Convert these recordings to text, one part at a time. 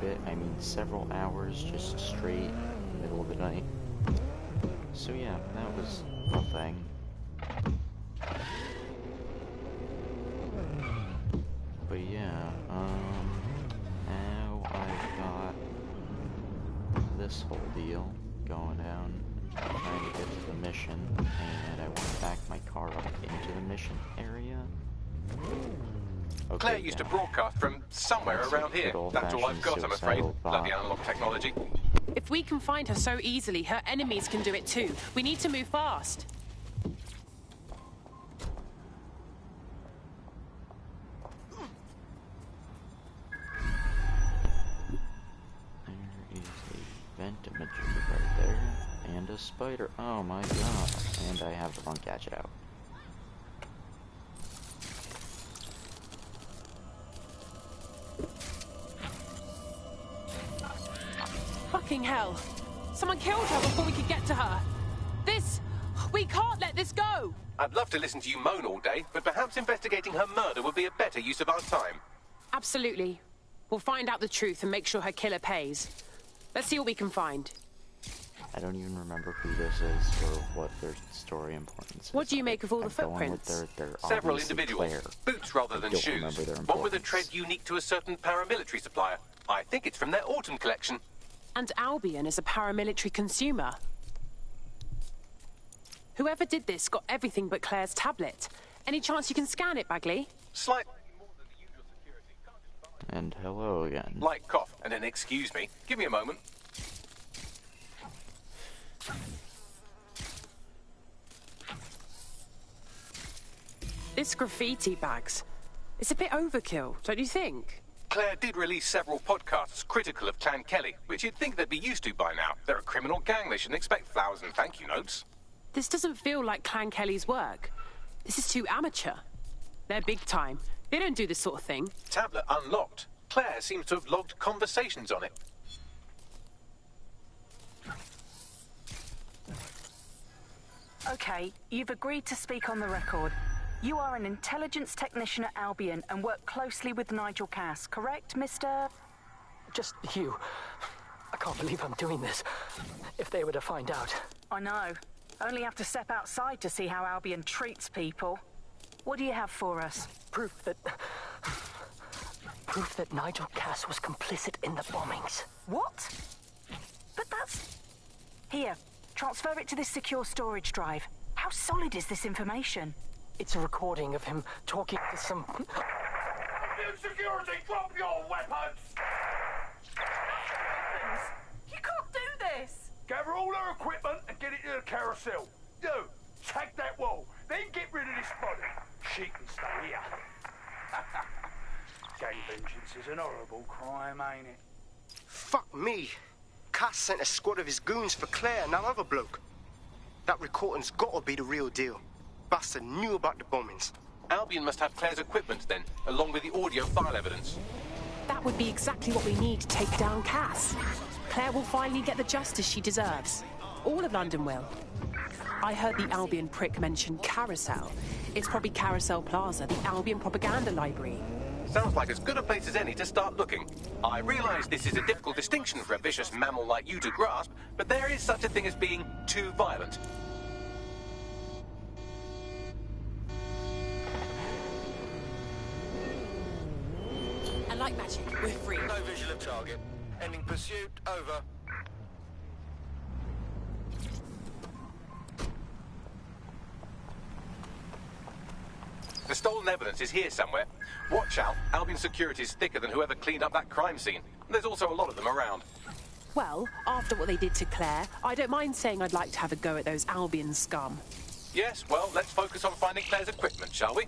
bit, I mean several hours just straight in the middle of the night. So yeah, that was a thing. But yeah, now I've got this whole deal going down, trying to get to the mission, and I want to back my car up into the mission area. Okay, Claire used to broadcast from somewhere around here. That's all I've got, I'm afraid. Bloody analog technology. If we can find her so easily, her enemies can do it too. We need to move fast. There is a vent imager right there, and a spider. Oh my god. And I have the wrong gadget out. Fucking hell. Someone killed her before we could get to her. We can't let this go. I'd love to listen to you moan all day, but perhaps investigating her murder would be a better use of our time. Absolutely. We'll find out the truth and make sure her killer pays. Let's see what we can find. I don't even remember who this is or what their story importance is. What do you make of all the footprints? Several individuals. Claire. Boots rather than shoes. One with a tread unique to a certain paramilitary supplier. I think it's from their autumn collection. And Albion is a paramilitary consumer. Whoever did this got everything but Claire's tablet. Any chance you can scan it, Bagley? Slightly more than the usual security. And hello again. Light cough and an excuse me. Give me a moment. This graffiti, Bags. It's a bit overkill, don't you think? Claire did release several podcasts critical of Clan Kelly, which you'd think they'd be used to by now. They're a criminal gang. They shouldn't expect flowers and thank you notes. This doesn't feel like Clan Kelly's work. This is too amateur. They're big time. They don't do this sort of thing. Tablet unlocked. Claire seems to have logged conversations on it. Okay, you've agreed to speak on the record. You are an intelligence technician at Albion and work closely with Nigel Cass, correct, Mr...? Just you. I can't believe I'm doing this. If they were to find out. I know. Only have to step outside to see how Albion treats people. What do you have for us? Proof that Nigel Cass was complicit in the bombings. What? But that's... Here, transfer it to this secure storage drive. How solid is this information? It's a recording of him talking to some... New security, drop your weapons! You can't do this! Gather all her equipment and get it to the carousel. You, tag that wall, then get rid of this body. She can stay here. Gang vengeance is an horrible crime, ain't it? Fuck me. Cass sent a squad of his goons for Claire and that other bloke. That recording's gotta be the real deal. Bastard knew about the bombings. Albion must have Claire's equipment then, along with the audio file evidence. That would be exactly what we need to take down Cass. Claire will finally get the justice she deserves. All of London will. I heard the Albion prick mention Carousel. It's probably Carousel Plaza, the Albion propaganda library. Sounds like as good a place as any to start looking. I realise this is a difficult distinction for a vicious mammal like you to grasp, but there is such a thing as being too violent. And like magic, we're free. No visual of target. Ending pursuit, over. The stolen evidence is here somewhere. Watch out, Albion security is thicker than whoever cleaned up that crime scene. There's also a lot of them around. Well, after what they did to Claire, I don't mind saying I'd like to have a go at those Albion scum. Yes, well, let's focus on finding Claire's equipment, shall we?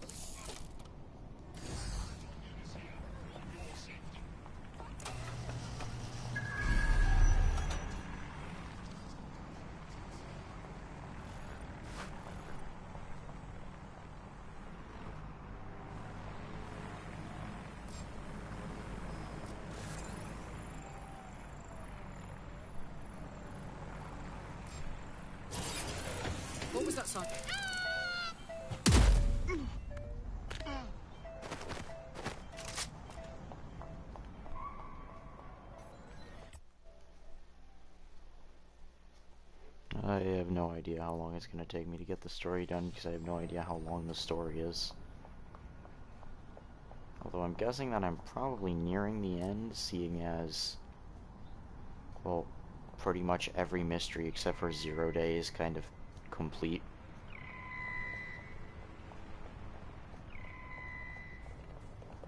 What was that sound? no idea how long it's going to take me to get the story done, because I have no idea how long the story is. Although I'm guessing that I'm probably nearing the end, seeing as, well, pretty much every mystery except for 0 Day is kind of complete.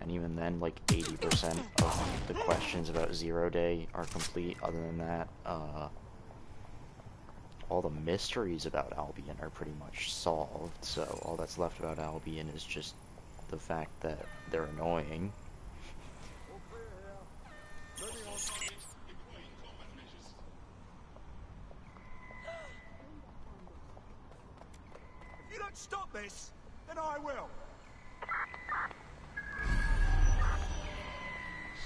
And even then, like 80% of the questions about 0 Day are complete. Other than that, all the mysteries about Albion are pretty much solved. So all that's left about Albion is just the fact that they're annoying. If you don't stop this, then I will.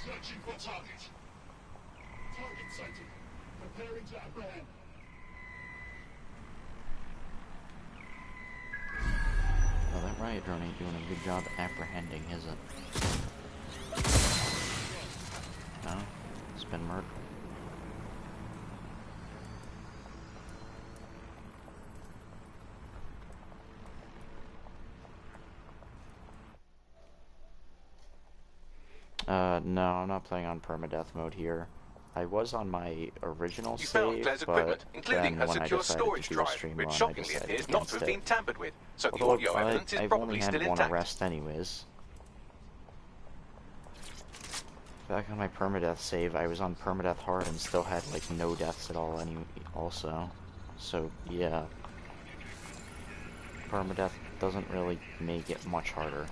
Searching for target. Target sighted. Preparing to apprehend. Oh, that riot drone ain't doing a good job apprehending, is it? No? It's been murdered. No, I'm not playing on permadeath mode here. I was on my original save, but then when I decided to do a stream run, I decided against it. Tampered with, so the Although audio evidence is I've only probably had still one intact. arrest anyways. Back on my permadeath save, I was on permadeath hard and still had like no deaths at all also. So yeah. Permadeath doesn't really make it much harder.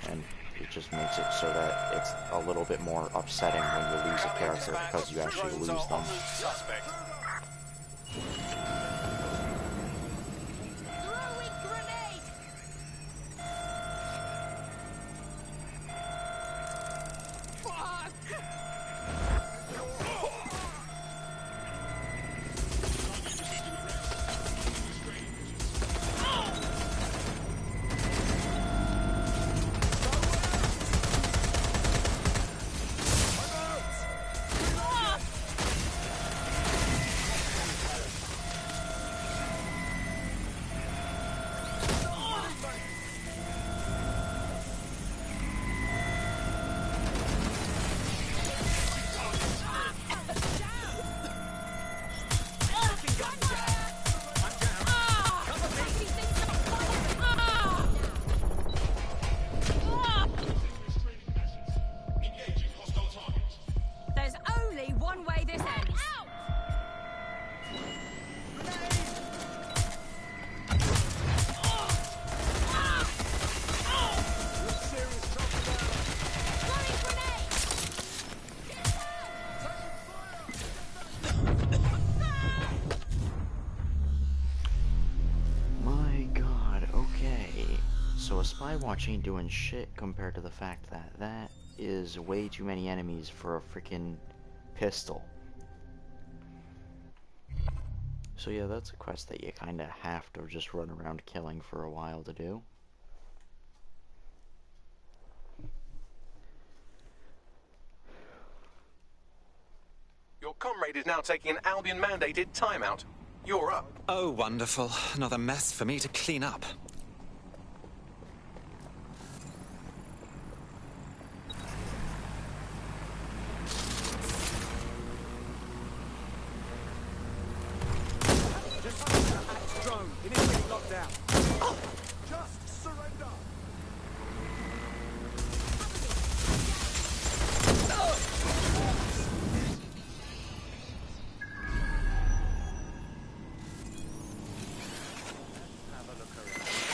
And it just makes it so that it's a little bit more upsetting when you lose a character because you actually lose them. There's only one way this ends. My god, okay. So a spy watch ain't doing shit compared to the fact that that is way too many enemies for a freaking pistol. So yeah, that's a quest that you kinda have to just run around killing for a while to do. Your comrade is now taking an Albion-mandated timeout. You're up. Oh, wonderful. Another mess for me to clean up. Drone, initiating lockdown. Just surrender. Have a look around.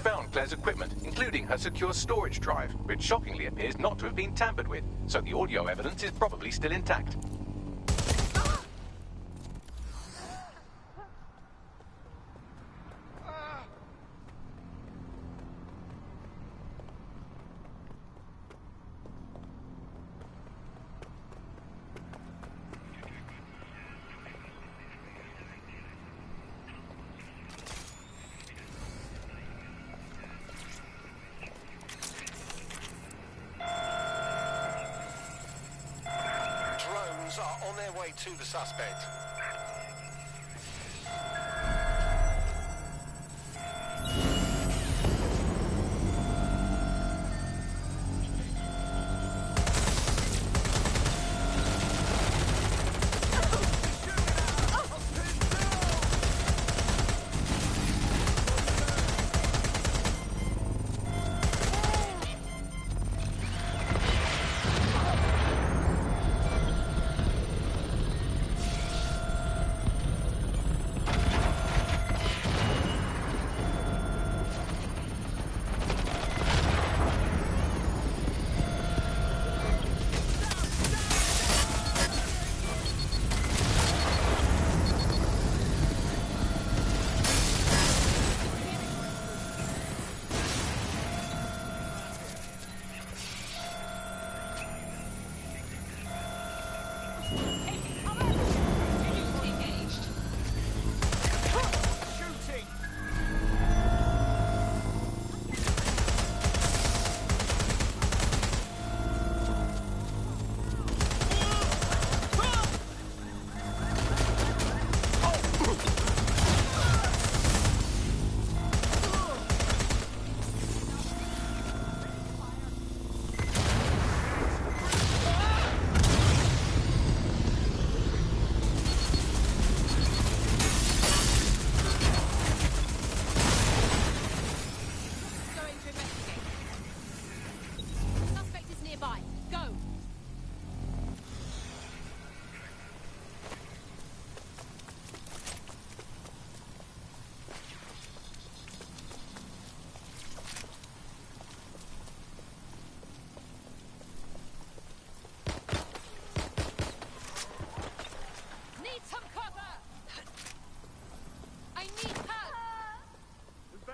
found Claire's equipment, including her secure storage drive, which shockingly appears not to have been tampered with, so the audio evidence is probably still intact. Are on their way to the suspect.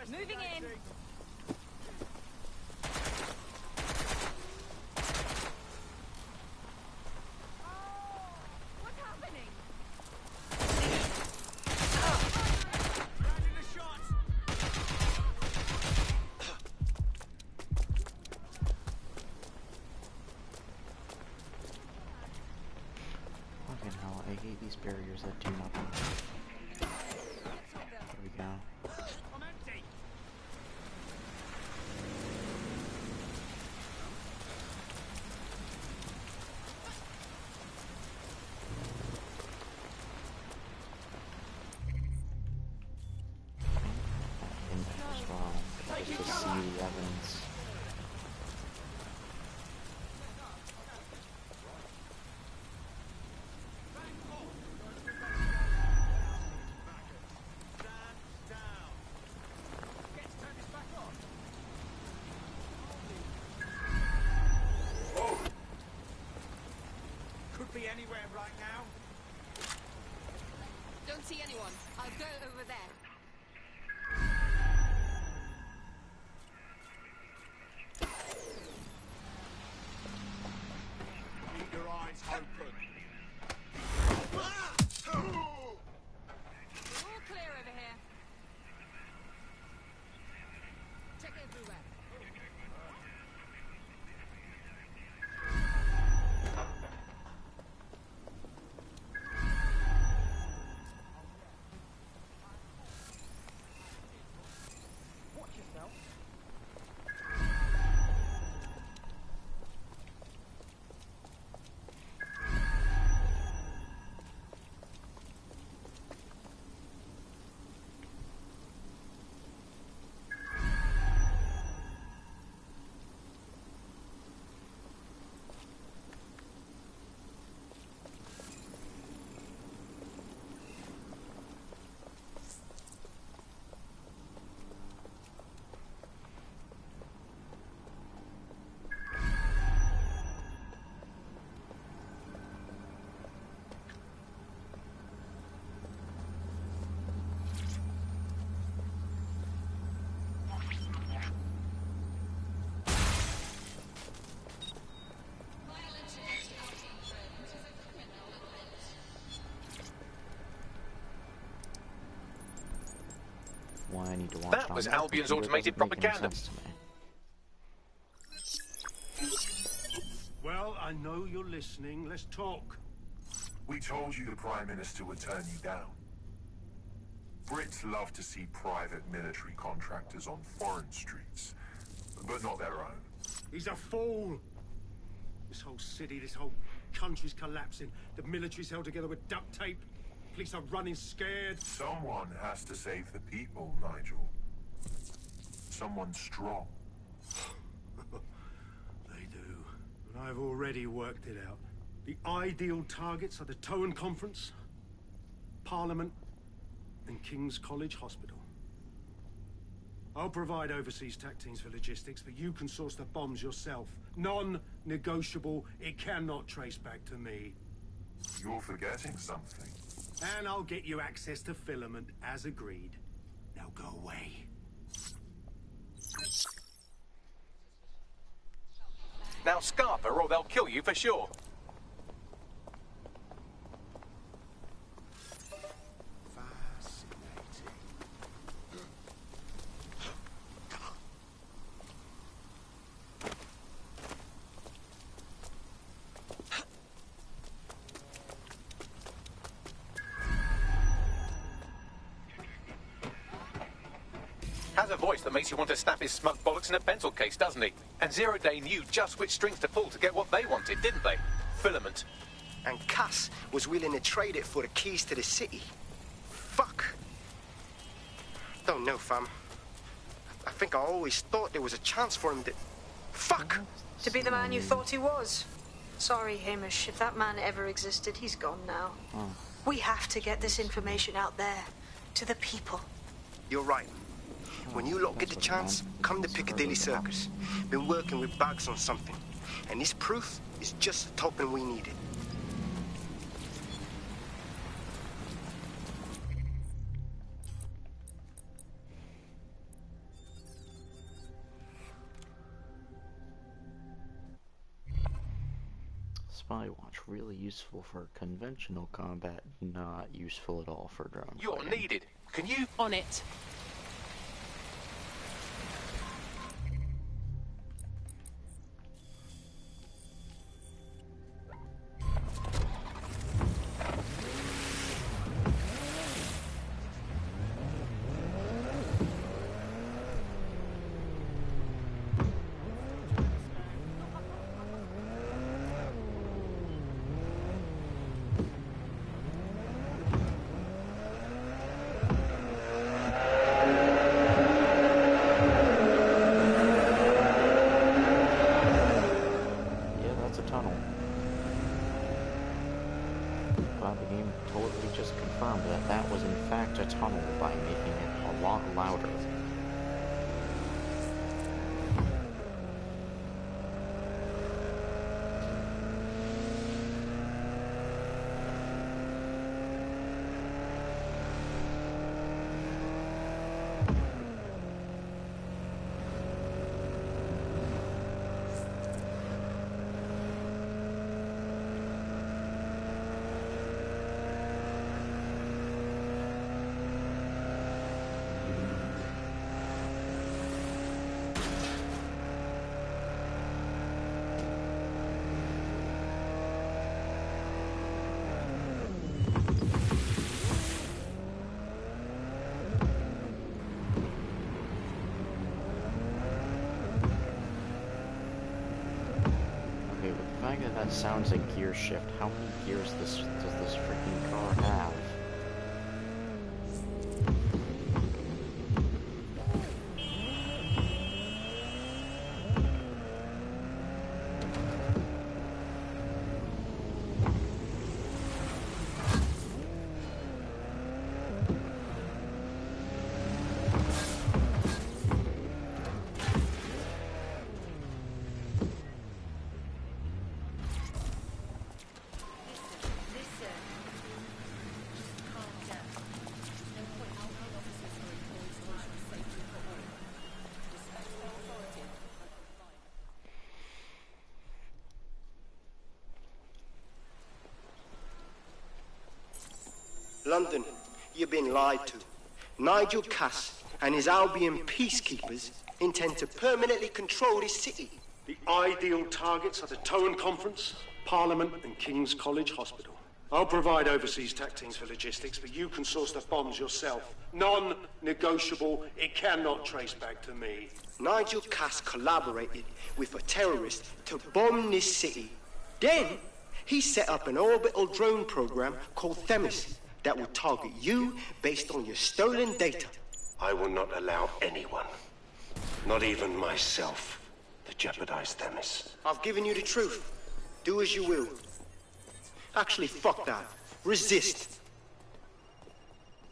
Moving in. What's happening? Landing the shot. Fucking hell, I hate these barriers that do nothing. There we go. I'm empty. As well, just to see the evidence. Could be anywhere right now. Don't see anyone. I'll go over there. Keep your eyes open. We're all clear over here. Check everywhere. I need to watch That on was that Albion's computer automated doesn't make any propaganda. sense to me. Well, I know you're listening. Let's talk. We told you the Prime Minister would turn you down. Brits love to see private military contractors on foreign streets, but not their own. He's a fool. This whole city, this whole country's collapsing. The military's held together with duct tape. Police are running scared. Someone has to save the people, Nigel. Someone strong. They do. But I've already worked it out. The ideal targets are the Towan Conference, Parliament, and King's College Hospital. I'll provide overseas tac teams for logistics, but you can source the bombs yourself. Non-negotiable. It cannot trace back to me. You're forgetting something. And I'll get you access to filament, as agreed. Now go away. Now scarper or they'll kill you for sure. Has a voice that makes you want to snap his smug bollocks in a pencil case, doesn't he? And Zero Day knew just which strings to pull to get what they wanted, didn't they? Filament. And Cass was willing to trade it for the keys to the city. Fuck. Don't know, fam. I think I always thought there was a chance for him to... Fuck! To be the man you thought he was. Sorry, Hamish. If that man ever existed, he's gone now. We have to get this information out there. To the people. You're right. When you lot get the chance, come to Piccadilly Circus. Been working with Bags on something. And this proof is just the token we needed. Spy watch, really useful for conventional combat, not useful at all for drone You're fighting. needed. Can you... On it. The game totally just confirmed that that was in fact a tunnel by making it a lot louder. That sounds like gear shift. How many gears does this freaking car have? London, you've been lied to. Nigel Cass, and his Albion peacekeepers intend to permanently control this city. The ideal targets are the Toan Conference, Parliament, and King's College Hospital. I'll provide overseas tactics for logistics, but you can source the bombs yourself. Non-negotiable. It cannot trace back to me. Nigel Cass collaborated with a terrorist to bomb this city. Then, he set up an orbital drone program called Themis that will target you based on your stolen data. I will not allow anyone, not even myself, to jeopardize Themis. I've given you the truth. Do as you will. Actually, fuck that. Resist.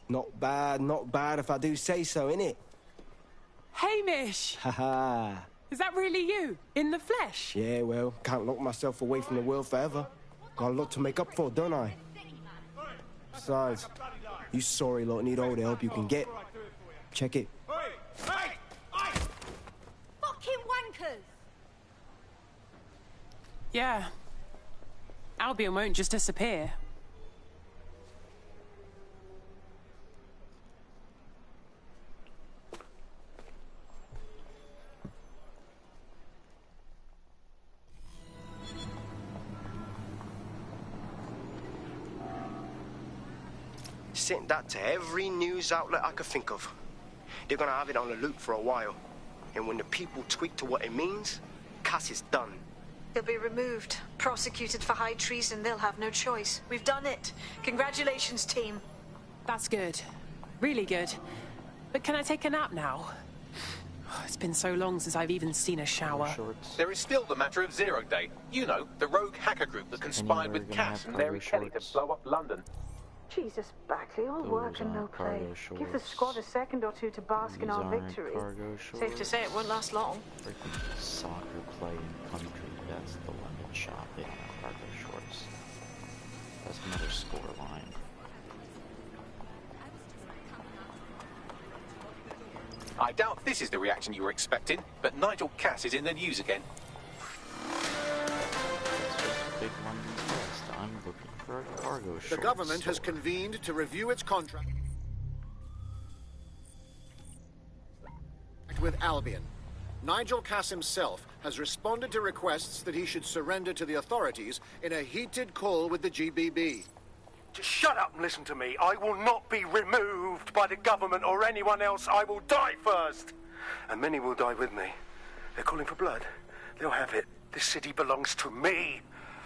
Not bad if I do say so, innit? Hamish! Haha. Is that really you? In the flesh? Yeah, well, can't lock myself away from the world forever. Got a lot to make up for, don't I? Besides, you sorry lot need all the help you can get. Check it. Fucking wankers! Yeah. Albion won't just disappear. Sent that to every news outlet I could think of. They're gonna have it on the loop for a while. And when the people tweak to what it means, Cass is done. He'll be removed, prosecuted for high treason. They'll have no choice. We've done it. Congratulations, team. That's good. Really good. But can I take a nap now? It's been so long since I've even seen a shower. There is still the matter of Zero Day. You know, the rogue hacker group that conspired with Cass and Mary Kelly to blow up London. Jesus, Backley, all work and no play. Give the squad a second or two to bask in our victory. Safe to say it won't last long. Freaking soccer playing country. That's the London shop. They don't have cargo shorts. That's another score line. I doubt this is the reaction you were expecting, but Nigel Cass is in the news again. Big London West. I'm looking for a cargo shorts. The government has convened to review its contract with Albion. Nigel Cass himself has responded to requests that he should surrender to the authorities in a heated call with the GBB. Just shut up and listen to me. I will not be removed by the government or anyone else. I will die first. And many will die with me. They're calling for blood. They'll have it. This city belongs to me.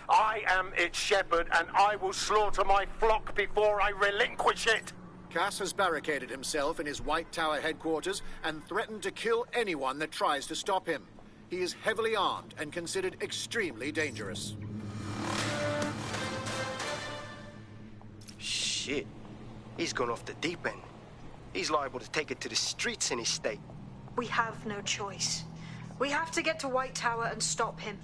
I am its shepherd, and I will slaughter my flock before I relinquish it. Cass has barricaded himself in his White Tower headquarters and threatened to kill anyone that tries to stop him. He is heavily armed and considered extremely dangerous. Shit. He's gone off the deep end. He's liable to take it to the streets in his state. We have no choice. We have to get to White Tower and stop him.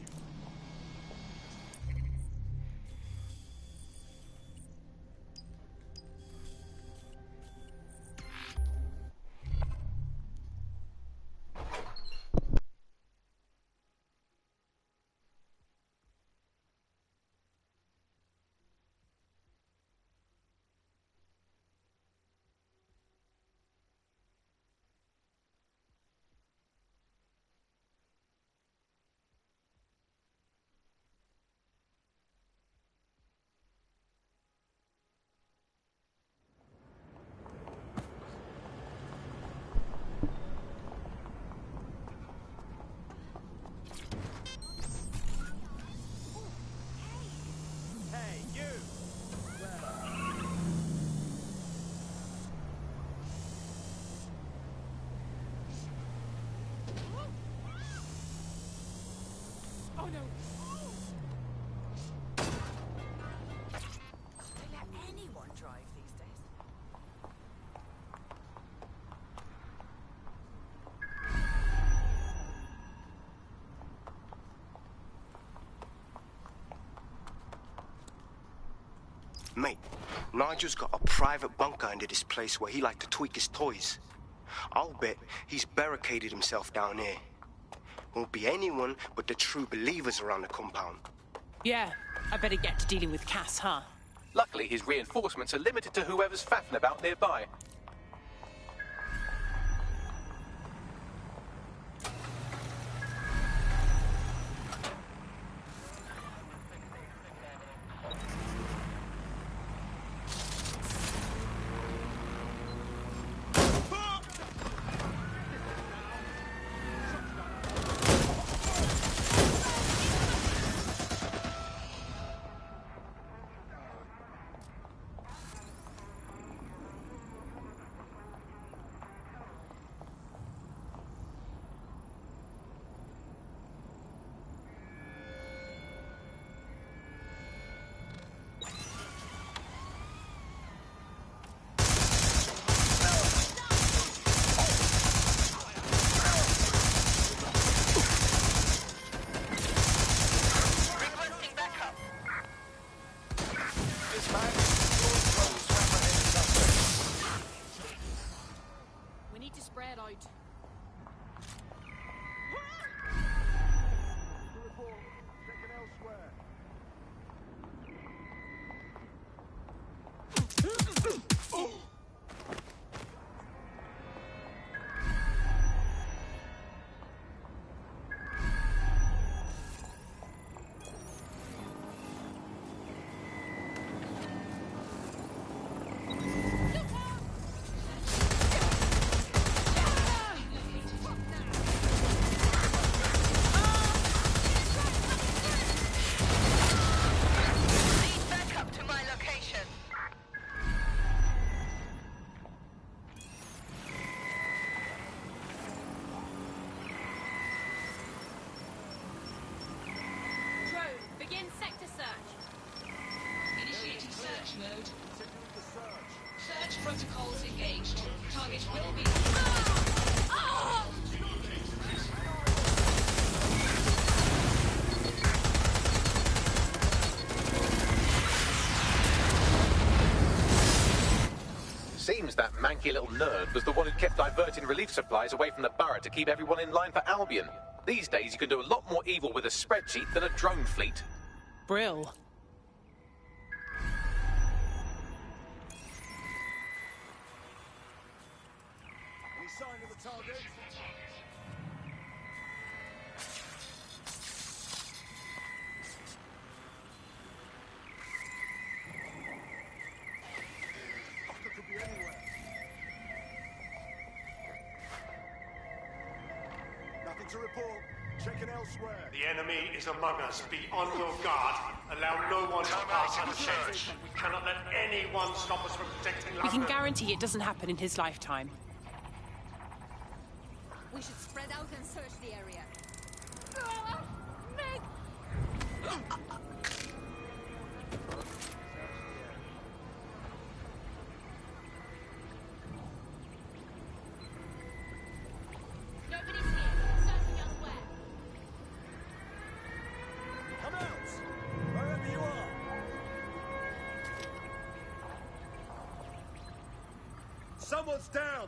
Mate, Nigel's got a private bunker under this place where he liked to tweak his toys. I'll bet he's barricaded himself down there. Won't be anyone but the true believers around the compound. Yeah, I better get to dealing with Cass, huh? Luckily, his reinforcements are limited to whoever's faffing about nearby. protocols engaged. Target will be... Seems that manky little nerd was the one who kept diverting relief supplies away from the borough to keep everyone in line for Albion. These days, you can do a lot more evil with a spreadsheet than a drone fleet. Brill. Any sign of the target? Fucker could be anywhere. Nothing to report. Checking elsewhere. The enemy is among us. Be on your guard. Allow no one to pass unchecked. We cannot let anyone stop us from protecting We London. can guarantee it doesn't happen in his lifetime. We should spread out and search the area. Meg! Nobody's here. Searching elsewhere. Come out! Wherever you are! Someone's down!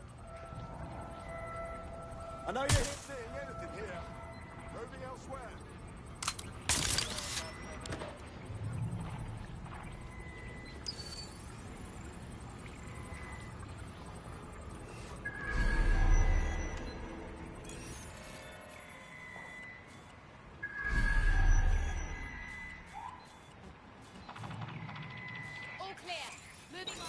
I know you're not seeing anything here. Moving elsewhere. All clear. Moving on.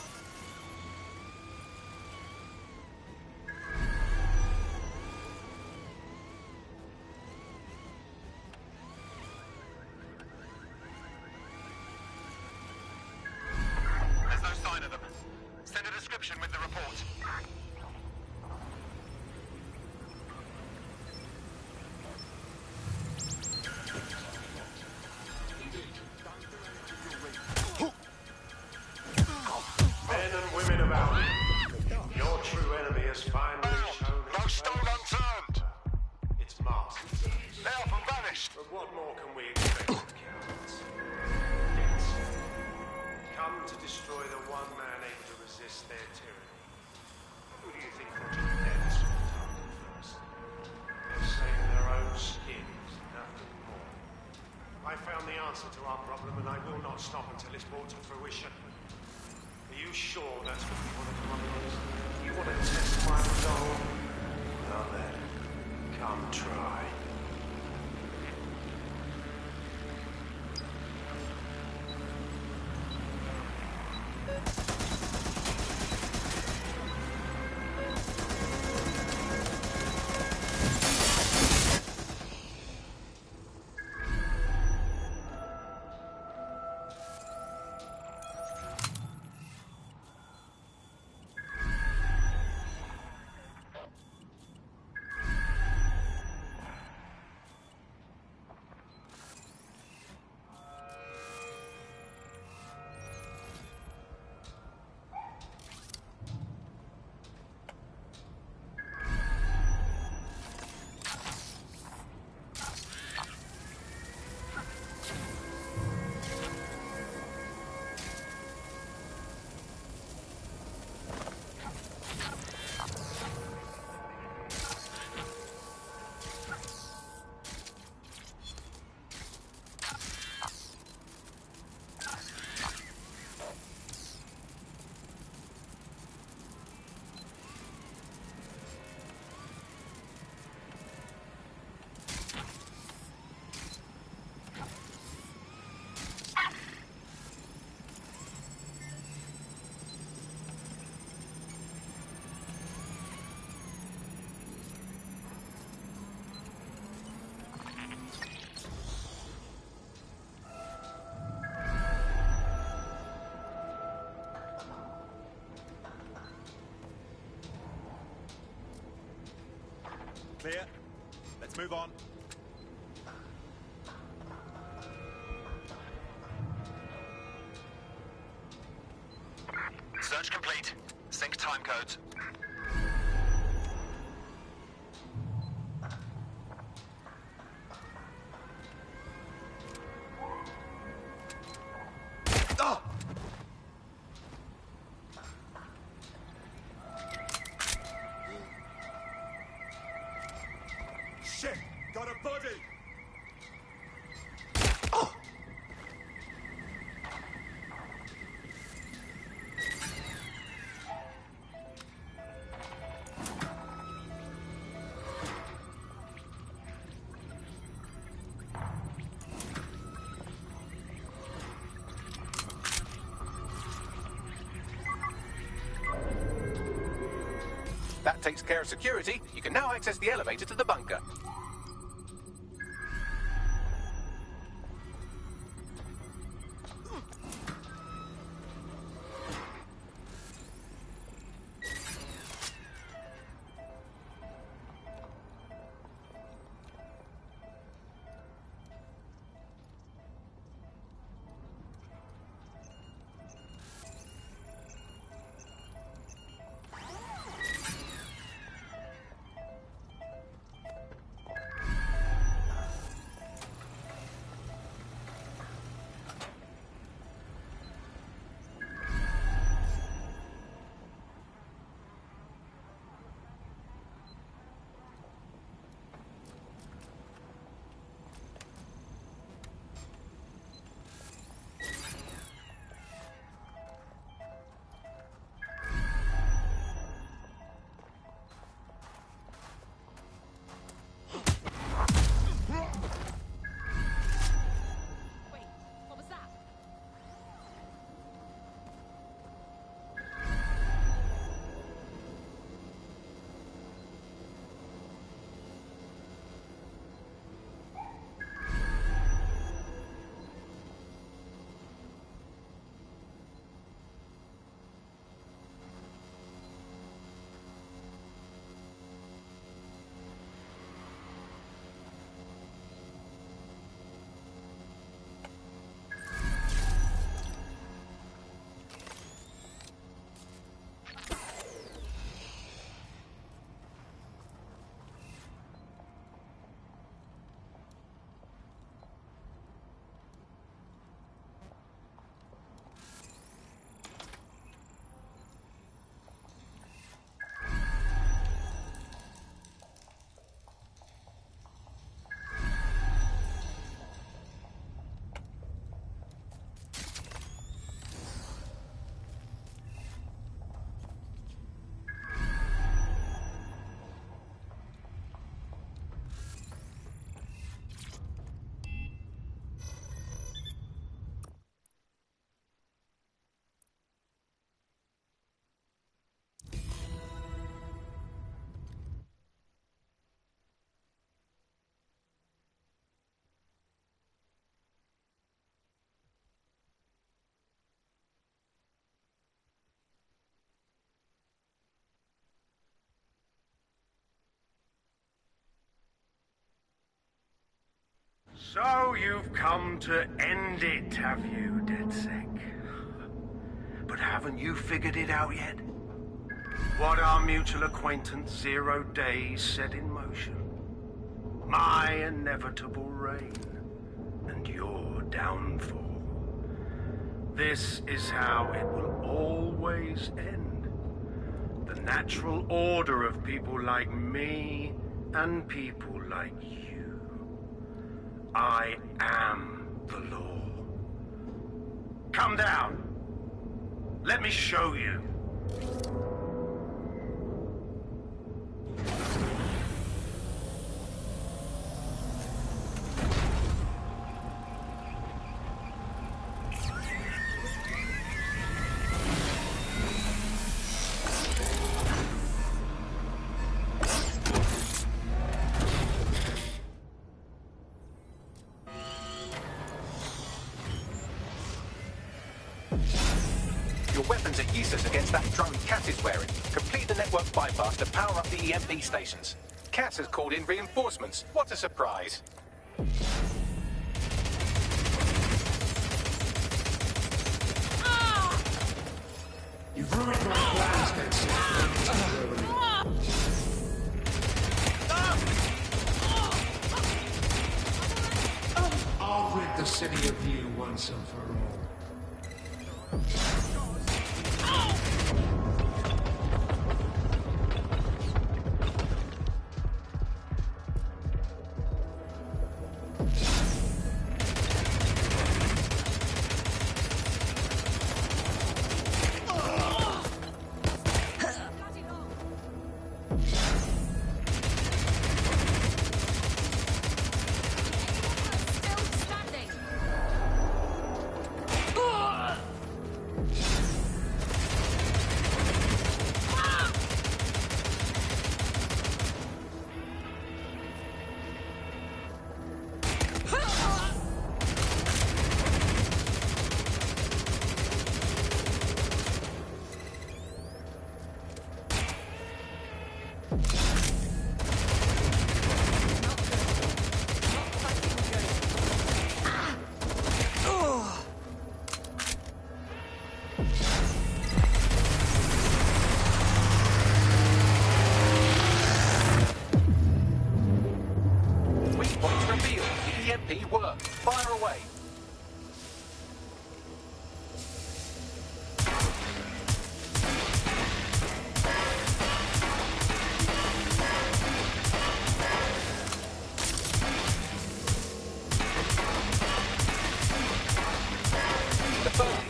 There's no sign of them. Send a description with the report. Men and women of Albion, your true enemy has finally shown No its stone face. unturned! It's masked. They often vanished. But what more can we expect of cowards? Yes. Come to destroy the one man able to resist their tyranny. Who do you think will do next for the target first? They're saving their own skins, nothing more. I found the answer to our problem, and I will not stop until it's brought to fruition. Are you sure that's what you want to do on this? You want to test my resolve? Well then, come try. Clear. Let's move on. Search complete. Sync time codes. Shit! Got a body! That takes care of security. You can now access the elevator to the bunker. So you've come to end it, have you, DedSec? But haven't you figured it out yet? What our mutual acquaintance 0 Days set in motion? My inevitable reign and your downfall. This is how it will always end. The natural order of people like me and people like you. I am the law. Come down. Let me show you. Your weapons are useless against that drone Cass is wearing. Complete the network bypass to power up the EMP stations. Cass has called in reinforcements. What a surprise. You've ruined my plans, the city of you once and for all.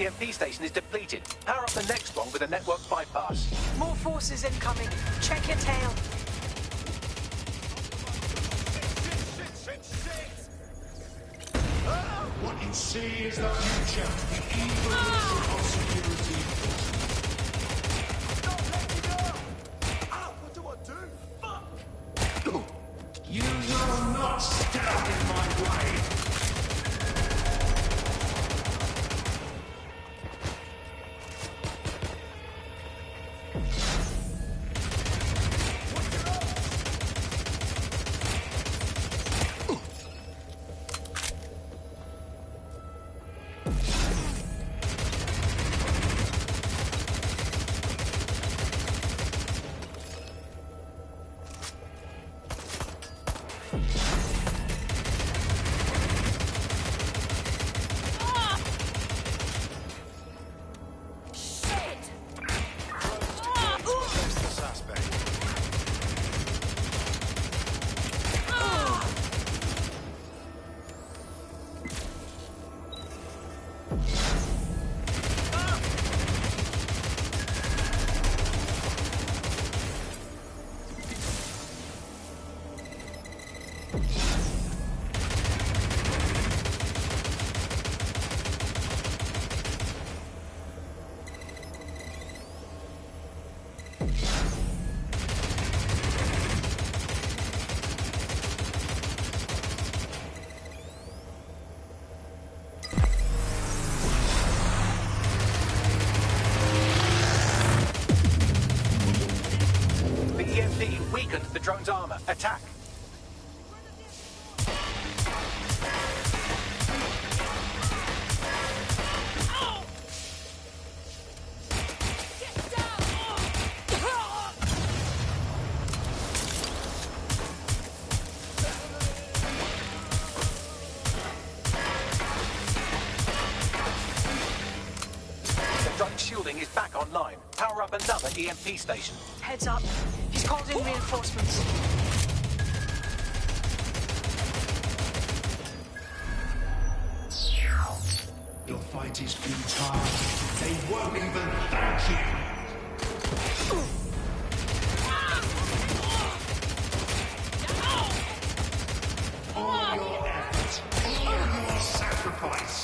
EMP station is depleted. Power up the next one with a network bypass. More forces incoming. Check your tail. What you see is the future. The evil of security. Don't let me go! Ah, what do I do? Fuck! You will not stand in my way. Weakened the drone's armor. Attack! The drone's shielding is back online. Power up another EMP station. Heads up. He's called in reinforcements. Your fight is futile. They won't even thank you. All your effort, all your sacrifice.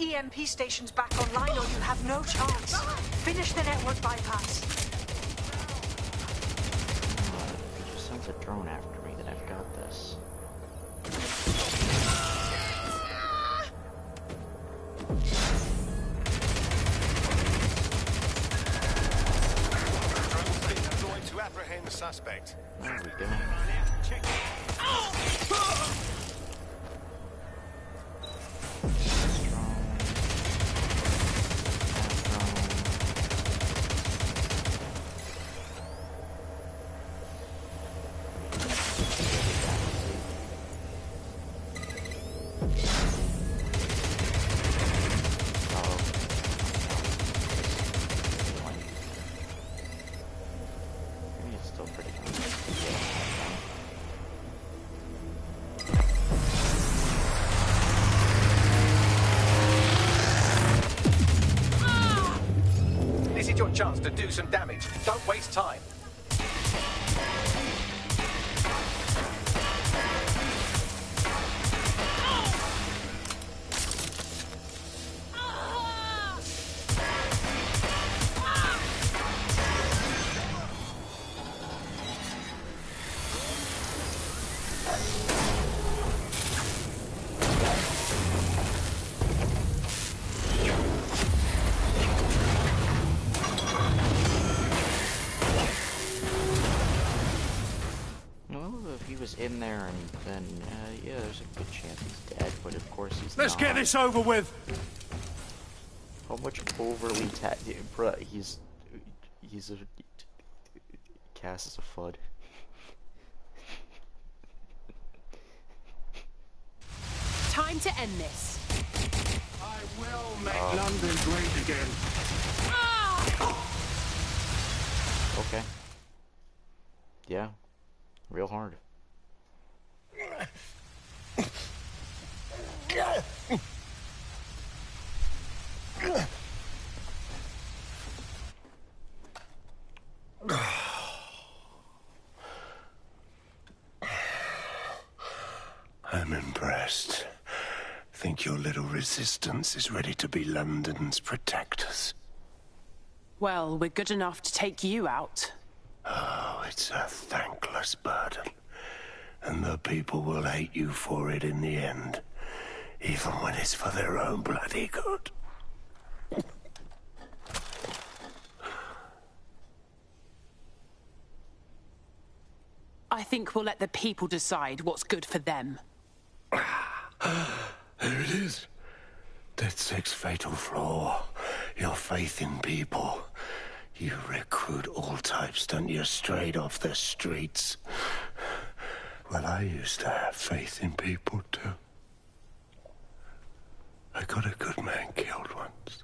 EMP stations back online or you have no chance. Finish the network bypass. He just sends a drone after me, then I've got this. Drone fleet deployed to apprehend the suspect. There we go. This is your chance to do some damage. Don't waste time. In there, and then yeah, there's a good chance he's dead, but of course he's Let's not. get this over with. How much overly bruh, he's a Cass is a FUD. Time to end this. I will make London great again. Okay. Yeah. Real hard. I'm impressed. Think your little resistance is ready to be London's protectors? Well, we're good enough to take you out. Oh, it's a thankless burden. And the people will hate you for it in the end. Even when it's for their own bloody good. I think we'll let the people decide what's good for them. There it is. DedSec's fatal flaw. Your faith in people. You recruit all types, don't you, straight off the streets. Well, I used to have faith in people, too. I got a good man killed once.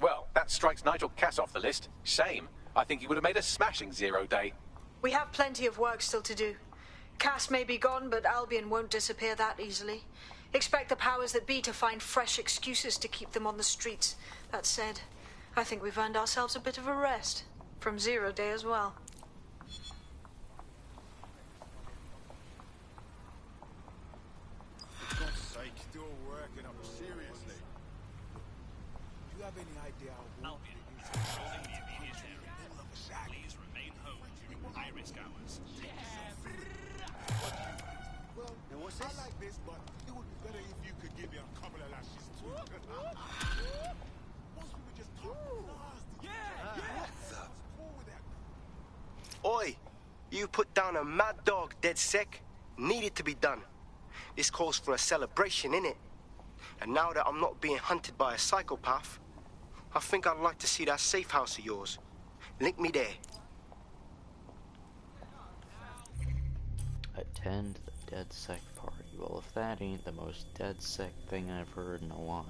Well, that strikes Nigel Cass off the list. Shame. I think he would have made a smashing 0 day. We have plenty of work still to do. Cass may be gone, but Albion won't disappear that easily. Expect the powers that be to find fresh excuses to keep them on the streets. That said, I think we've earned ourselves a bit of a rest. From 0 day as well. all working up seriously. Do you have any idea how Albion holding the immediate area? Please remain home during high-risk hours. Well, now what's this? I like this, but it would be better if you could give me a couple of lashes too. Most people just talk fast. Yeah. Cool with that. Oi, you put down a mad dog, dead sec. Needed to be done. This calls for a celebration, innit? And now that I'm not being hunted by a psychopath, I think I'd like to see that safe house of yours. Link me there. Attend the dead sec party. Well, if that ain't the most dead sec thing I've heard in a while.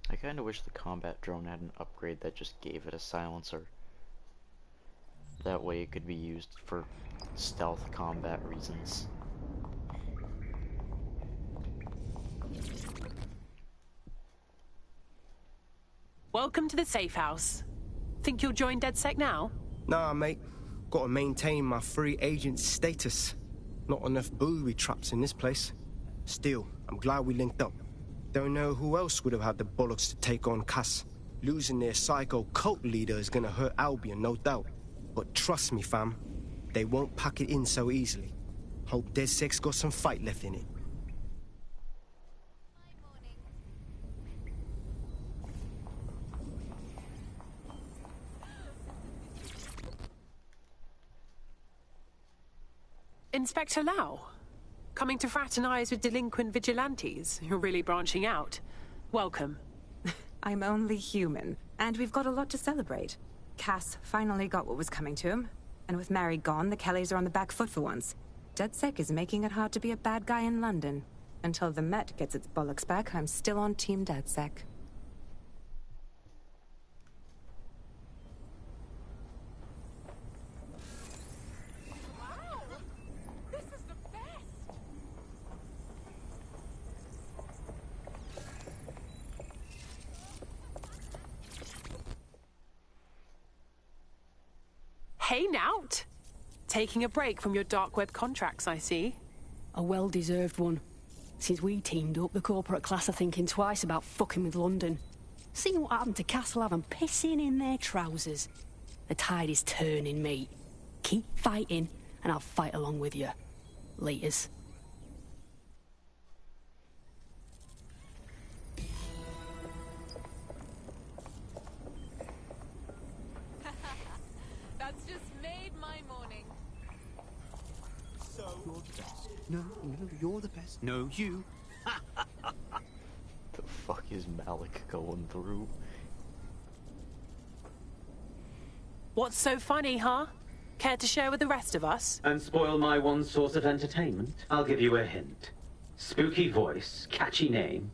I kinda wish the combat drone had an upgrade that just gave it a silencer. That way it could be used for stealth combat reasons. Welcome to the safe house. Think you'll join DedSec now? Nah, mate. Gotta maintain my free agent status. Not enough booby traps in this place. Still, I'm glad we linked up. Don't know who else would have had the bollocks to take on Cass. Losing their psycho cult leader is gonna hurt Albion, no doubt. But trust me, fam, they won't pack it in so easily. Hope DedSec's got some fight left in it. Inspector Lau? Coming to fraternize with delinquent vigilantes? You're really branching out. Welcome. I'm only human, and we've got a lot to celebrate. Cass finally got what was coming to him, and with Mary gone, the Kellys are on the back foot for once. DedSec is making it hard to be a bad guy in London. Until the Met gets its bollocks back, I'm still on Team DedSec. Hey, Nout! Taking a break from your dark web contracts, I see. A well-deserved one. Since we teamed up, the corporate class are thinking twice about fucking with London. Seeing what happened to Castlehaven pissing in their trousers. The tide is turning, mate. Keep fighting, and I'll fight along with you. Laters. That's just made my morning. So you're the best. No, you're the best. No, you. The fuck is Malik going through? What's so funny, huh? Care to share with the rest of us? And spoil my one source of entertainment? I'll give you a hint. Spooky voice, catchy name,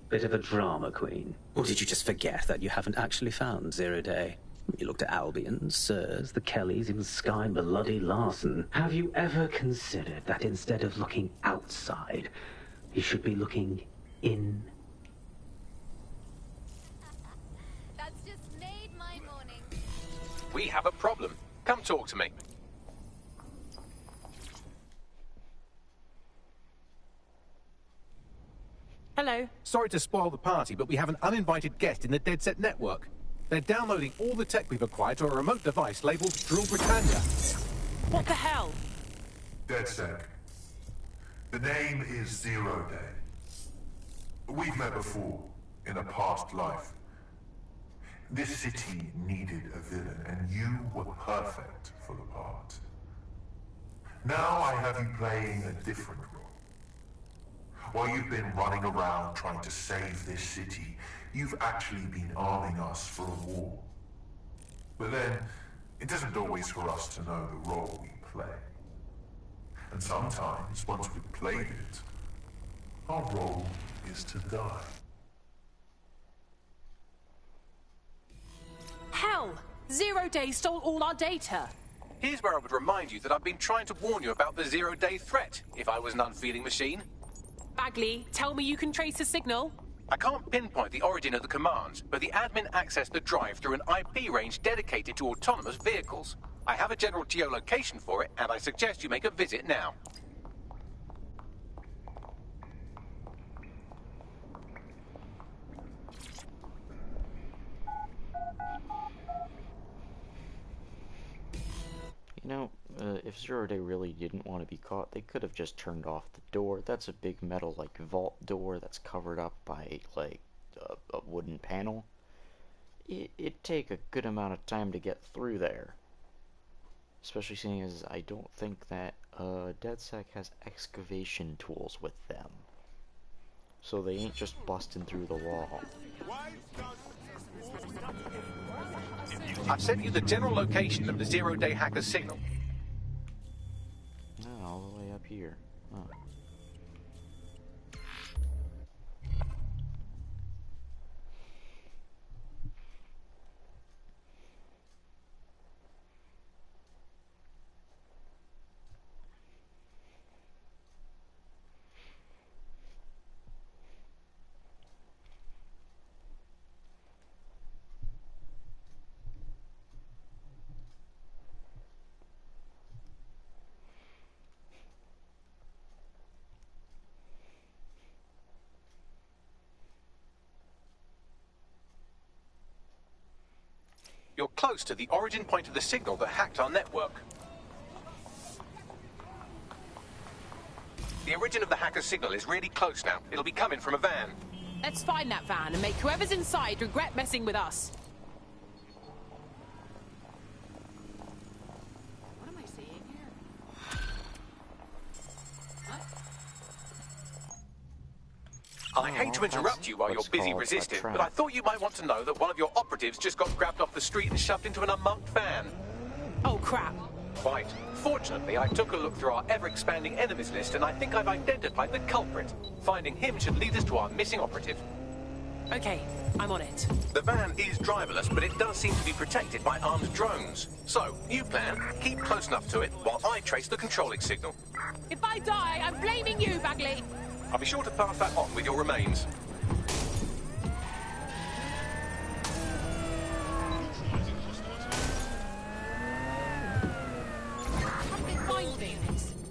bit of a drama queen. Or did you just forget that you haven't actually found Zero Day? You looked at Albion, Sirs, the Kellys, even Sky Bloody Larson. Have you ever considered that instead of looking outside, you should be looking in? That's just made my morning. We have a problem. Come talk to me. Hello. Sorry to spoil the party, but we have an uninvited guest in the DedSec network. They're downloading all the tech we've acquired to a remote device labeled Drill Britannia. What the hell? DedSec. The name is Zero Day. We've met before, in a past life. This city needed a villain, and you were perfect for the part. Now I have you playing a different role. While you've been running around trying to save this city, you've actually been arming us for a war. But then, it isn't always for us to know the role we play. And sometimes, once we've played it, our role is to die. Hell! Zero Day stole all our data. Here's where I would remind you that I've been trying to warn you about the zero-day threat, if I was an unfeeling machine. Bagley, tell me you can trace the signal. I can't pinpoint the origin of the commands, but the admin accessed the drive through an IP range dedicated to autonomous vehicles. I have a general geolocation for it, and I suggest you make a visit now. You know, if Zero Day really didn't want to be caught, they could have just turned off the door. That's a big metal, like, vault door that's covered up by, like, a wooden panel. It'd take a good amount of time to get through there. Especially seeing as I don't think that DedSec has excavation tools with them. So they ain't just busting through the wall. I've sent you the general location of the zero-day hacker's signal. No, all the way up here. Huh. You're close to the origin point of the signal that hacked our network. The origin of the hacker's signal is really close now. It'll be coming from a van. Let's find that van and make whoever's inside regret messing with us. What am I seeing here? I hate to interrupt you while you're busy resisting, but I thought you might want to know that one of your operatives just got grabbed off the street and shoved into an unmarked van. Oh, crap. Quite. Fortunately, I took a look through our ever-expanding enemies list, and I think I've identified the culprit. Finding him should lead us to our missing operative. Okay, I'm on it. The van is driverless, but it does seem to be protected by armed drones. So, new plan, keep close enough to it while I trace the controlling signal. If I die, I'm blaming you, Bagley. I'll be sure to pass that on with your remains.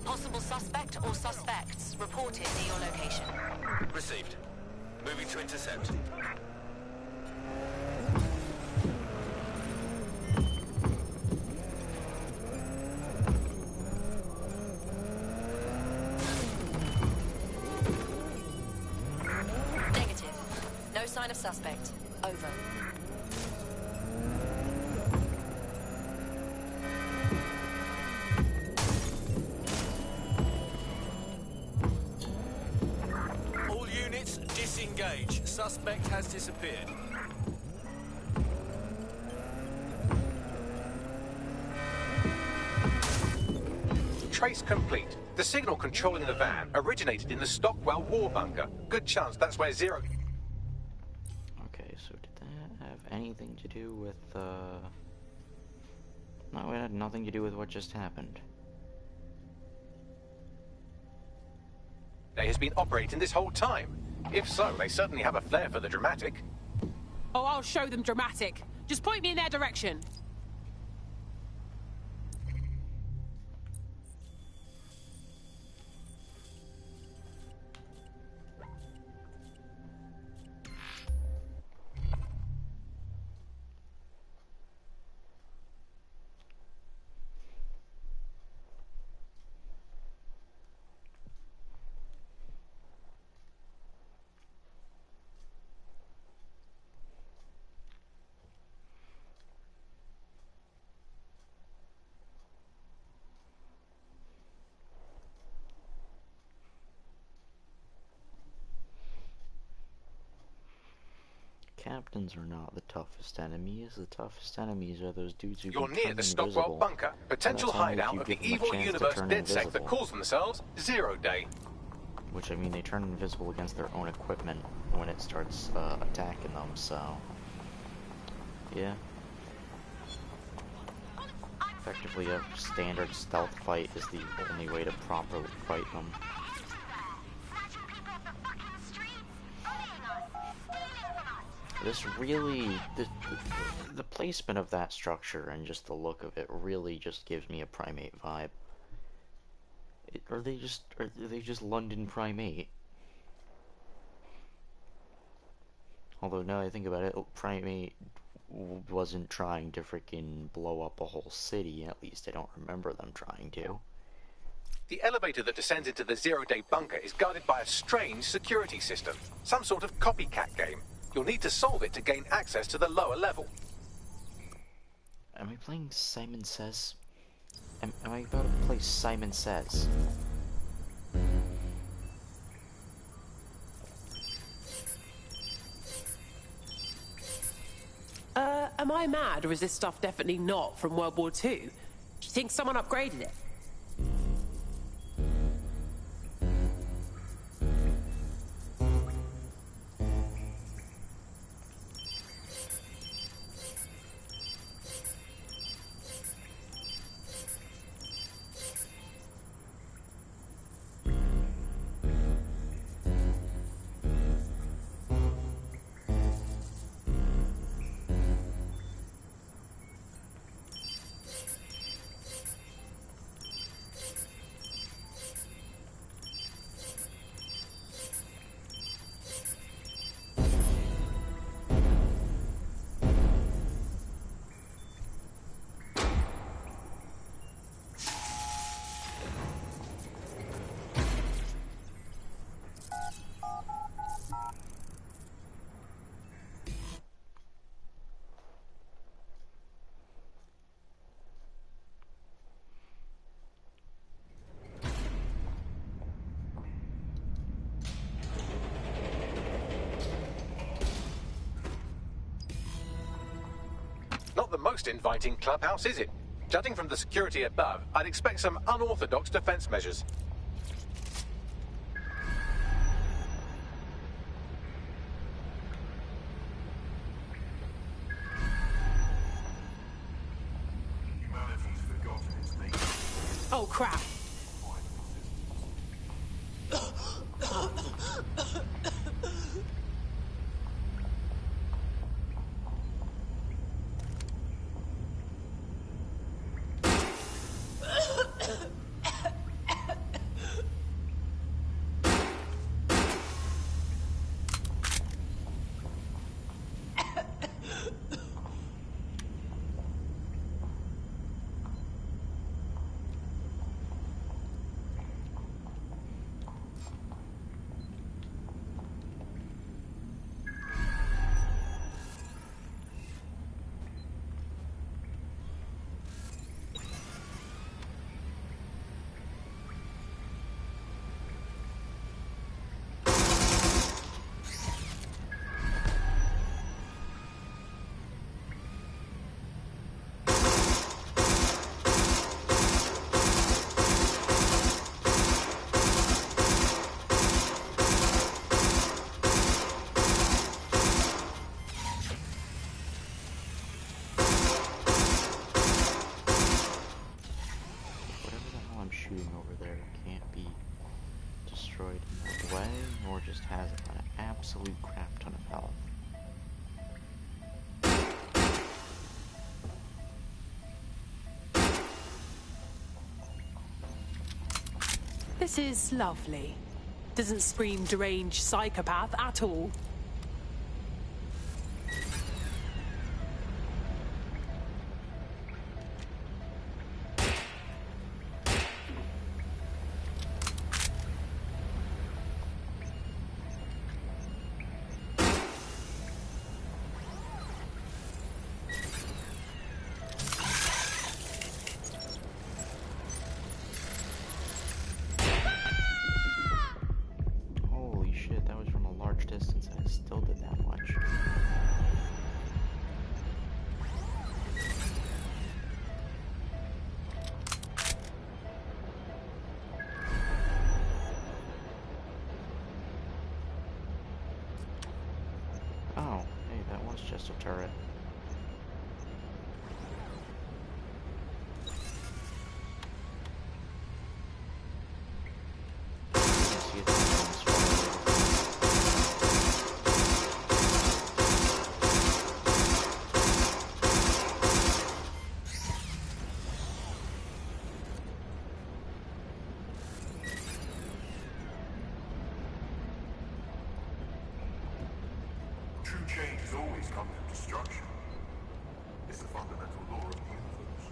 Possible suspect or suspects reported near your location. Received. Moving to intercept. Negative. No sign of suspect. Over. All units, disengage. Suspect has disappeared. Trace complete. The signal controlling the van originated in the Stockwell war bunker. Good chance that's where Zero... Okay, so did that have anything to do with, No, it had nothing to do with what just happened. They has been operating this whole time. If so, they certainly have a flair for the dramatic. Oh, I'll show them dramatic. Just point me in their direction. captains are not the toughest enemies. The toughest enemies are those dudes who You're can near turn the Stockwell invisible. bunker, And potential that's only if hideout you of the give them a evil chance to universe turn DedSec that invisible. calls themselves Zero Day. Which, I mean, they turn invisible against their own equipment when it starts attacking them, so... yeah. Effectively, a standard stealth fight is the only way to properly fight them. This really... the placement of that structure and just the look of it really just gives me a Primate vibe. Are they just London Primate? Although, now I think about it, Primate wasn't trying to freaking blow up a whole city. At least I don't remember them trying to. The elevator that descends into the Zero Day bunker is guarded by a strange security system. Some sort of copycat game. You'll need to solve it to gain access to the lower level. Am I playing Simon Says? Am I about to play Simon Says? Am I mad, or is this stuff definitely not from World War II? Do you think someone upgraded it? Not the most inviting clubhouse, is it? Judging from the security above, I'd expect some unorthodox defense measures. Humanity's forgotten its nature. Oh, crap. shooting over there can't be destroyed in that way, or just has an absolute crap ton of health. This is lovely. Doesn't scream deranged psychopath at all. Holy shit, that was from a large distance, I it's just a turret. True change has always come from destruction. It's the fundamental law of the universe.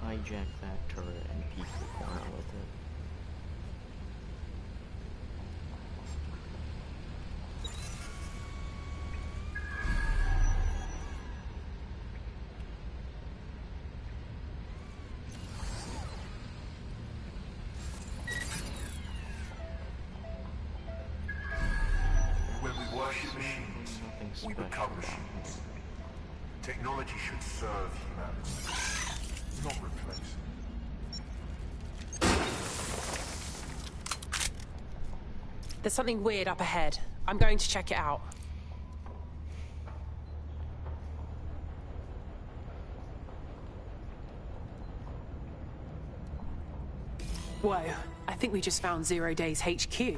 Hijack that turret and peek the corner with it. When we worship machines, we become machines. Technology should serve humanity, not replace it. There's something weird up ahead. I'm going to check it out. Whoa, I think we just found 0 Day's HQ.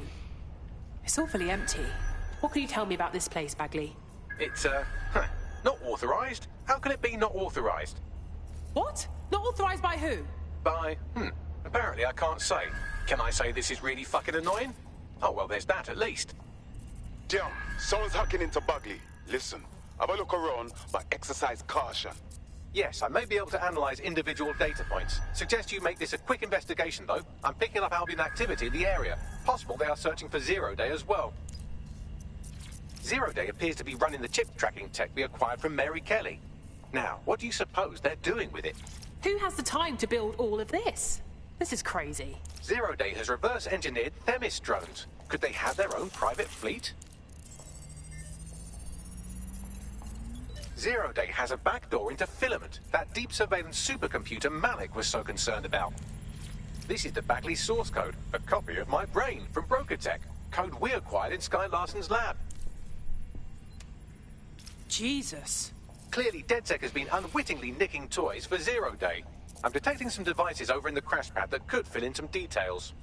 It's awfully empty. What can you tell me about this place, Bagley? It's, not authorized. How can it be not authorized? What? Not authorized by who? By, apparently I can't say. Can I say this is really fucking annoying? Oh, well, there's that at least. Damn, someone's hacking into Bagley. Listen, have a look around, but exercise caution. Yes, I may be able to analyze individual data points. Suggest you make this a quick investigation, though. I'm picking up Albion activity in the area. Possible they are searching for 0 Day as well. 0 Day appears to be running the chip tracking tech we acquired from Mary Kelly. Now, what do you suppose they're doing with it? Who has the time to build all of this? This is crazy. 0 Day has reverse-engineered Themis drones. Could they have their own private fleet? 0 Day has a backdoor into Filament, that deep surveillance supercomputer Malik was so concerned about. This is the Bagley source code, a copy of my brain from Brokertech, code we acquired in Sky Larson's lab. Jesus. Clearly, DedSec has been unwittingly nicking toys for 0 Day. I'm detecting some devices over in the crash pad that could fill in some details.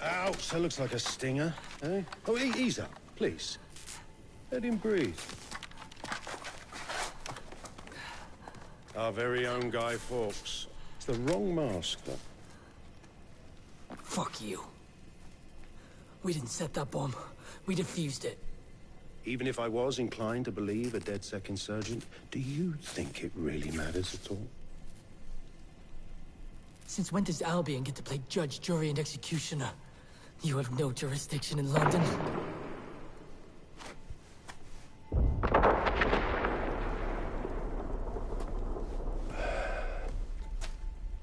Ouch, that looks like a stinger, eh? Oh, ease up, please. Let him breathe. Our very own Guy Fawkes. It's the wrong mask, though. Fuck you. We didn't set that bomb. We defused it. Even if I was inclined to believe a DedSec insurgent, do you think it really matters at all? Since when does Albion get to play judge, jury, and executioner? You have no jurisdiction in London.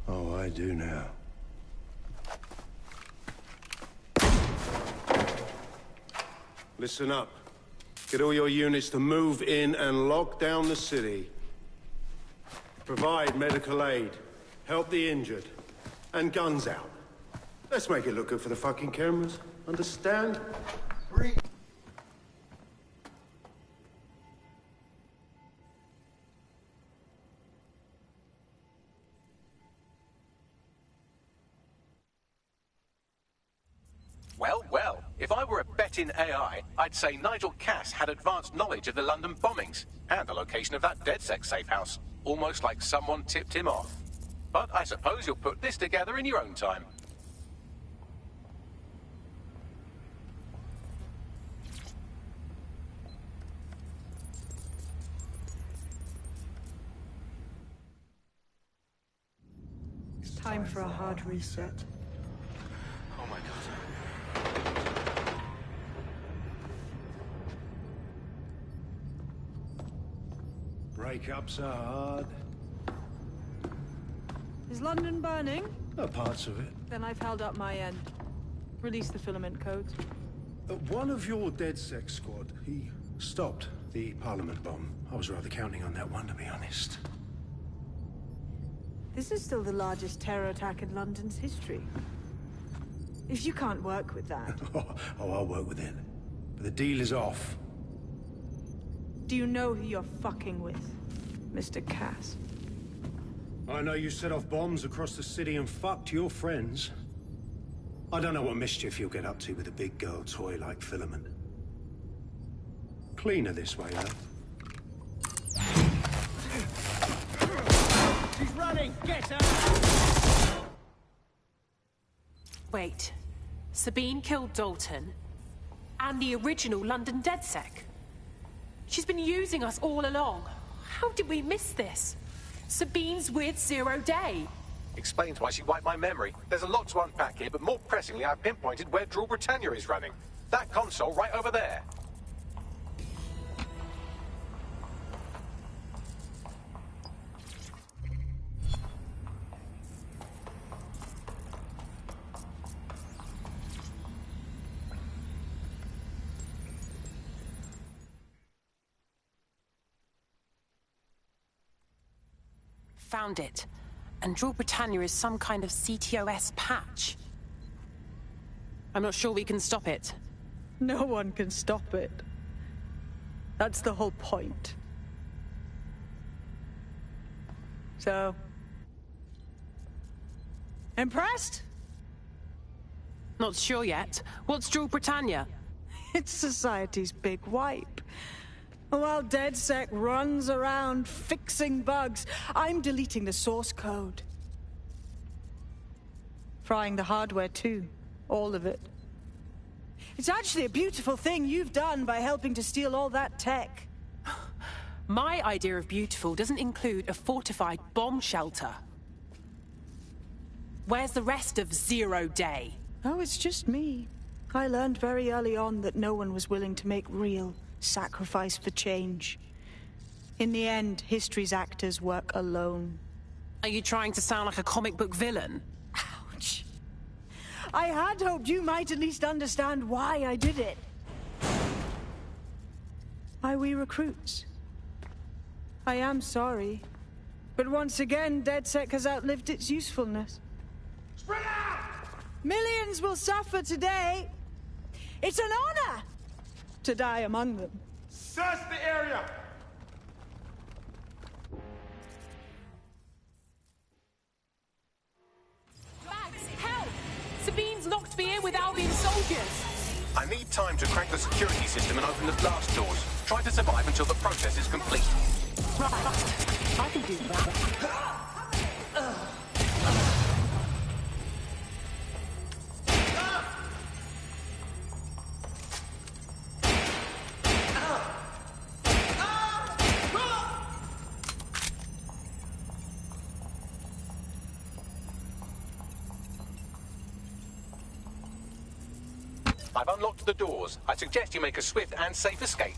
Oh, I do now. Listen up. Get all your units to move in and lock down the city. Provide medical aid. Help the injured. And guns out. Let's make it look good for the fucking cameras. Understand? Well, well, if I were a betting AI, I'd say Nigel Cass had advanced knowledge of the London bombings and the location of that DedSec safe house. Almost like someone tipped him off. But I suppose you'll put this together in your own time. It's time for a hard reset. Oh my god. Breakups are hard. Is London burning? Parts of it. Then I've held up my end. Release the filament codes. One of your DedSec squad, he stopped the Parliament bomb. I was rather counting on that one, to be honest. This is still the largest terror attack in London's history. If you can't work with that... Oh, I'll work with it. But the deal is off. Do you know who you're fucking with, Mr. Cass? I know you set off bombs across the city and fucked your friends. I don't know what mischief you'll get up to with a big girl toy like Filament. Cleaner this way, though. She's running! Get her! Wait. Sabine killed Dalton and the original London DedSec. She's been using us all along. How did we miss this? Sabine's with Zero Day. Explains why she wiped my memory. There's a lot to unpack here, but more pressingly, I've pinpointed where Drill Britannia is running. That console right over there. Found it. And Drill Britannia is some kind of CTOS patch. I'm not sure we can stop it. No one can stop it. That's the whole point. So... impressed? Not sure yet. What's Drill Britannia? It's society's big wipe. While DedSec runs around fixing bugs, I'm deleting the source code. Frying the hardware too. All of it. It's actually a beautiful thing you've done by helping to steal all that tech. My idea of beautiful doesn't include a fortified bomb shelter. Where's the rest of Zero Day? Oh, it's just me. I learned very early on that no one was willing to make real sacrifice for change. In the end, history's actors work alone. Are you trying to sound like a comic book villain? Ouch. I had hoped you might at least understand why I did it. Why we recruits. I am sorry. But once again, DedSec has outlived its usefulness. Spread out! Millions will suffer today. It's an honor to die among them. Search the area! Bags, help! Sabine's locked me in with Albion soldiers. I need time to crack the security system and open the blast doors. Try to survive until the process is complete. Right, I can do that. I've unlocked the doors. I suggest you make a swift and safe escape.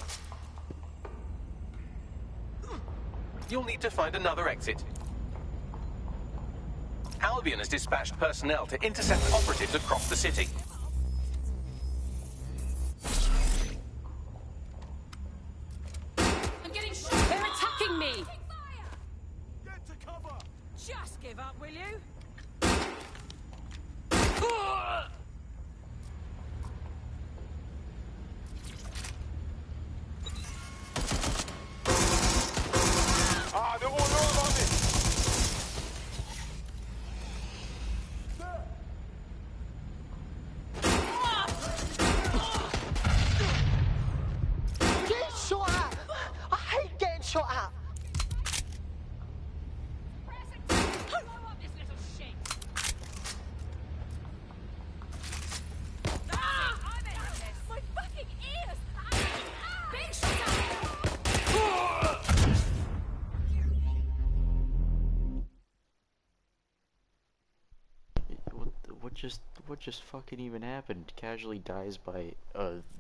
You'll need to find another exit. Albion has dispatched personnel to intercept operatives across the city. give up, will you? Ah, they're all on it! Get shot at! I hate getting shot at! What just fucking even happened? Casually dies by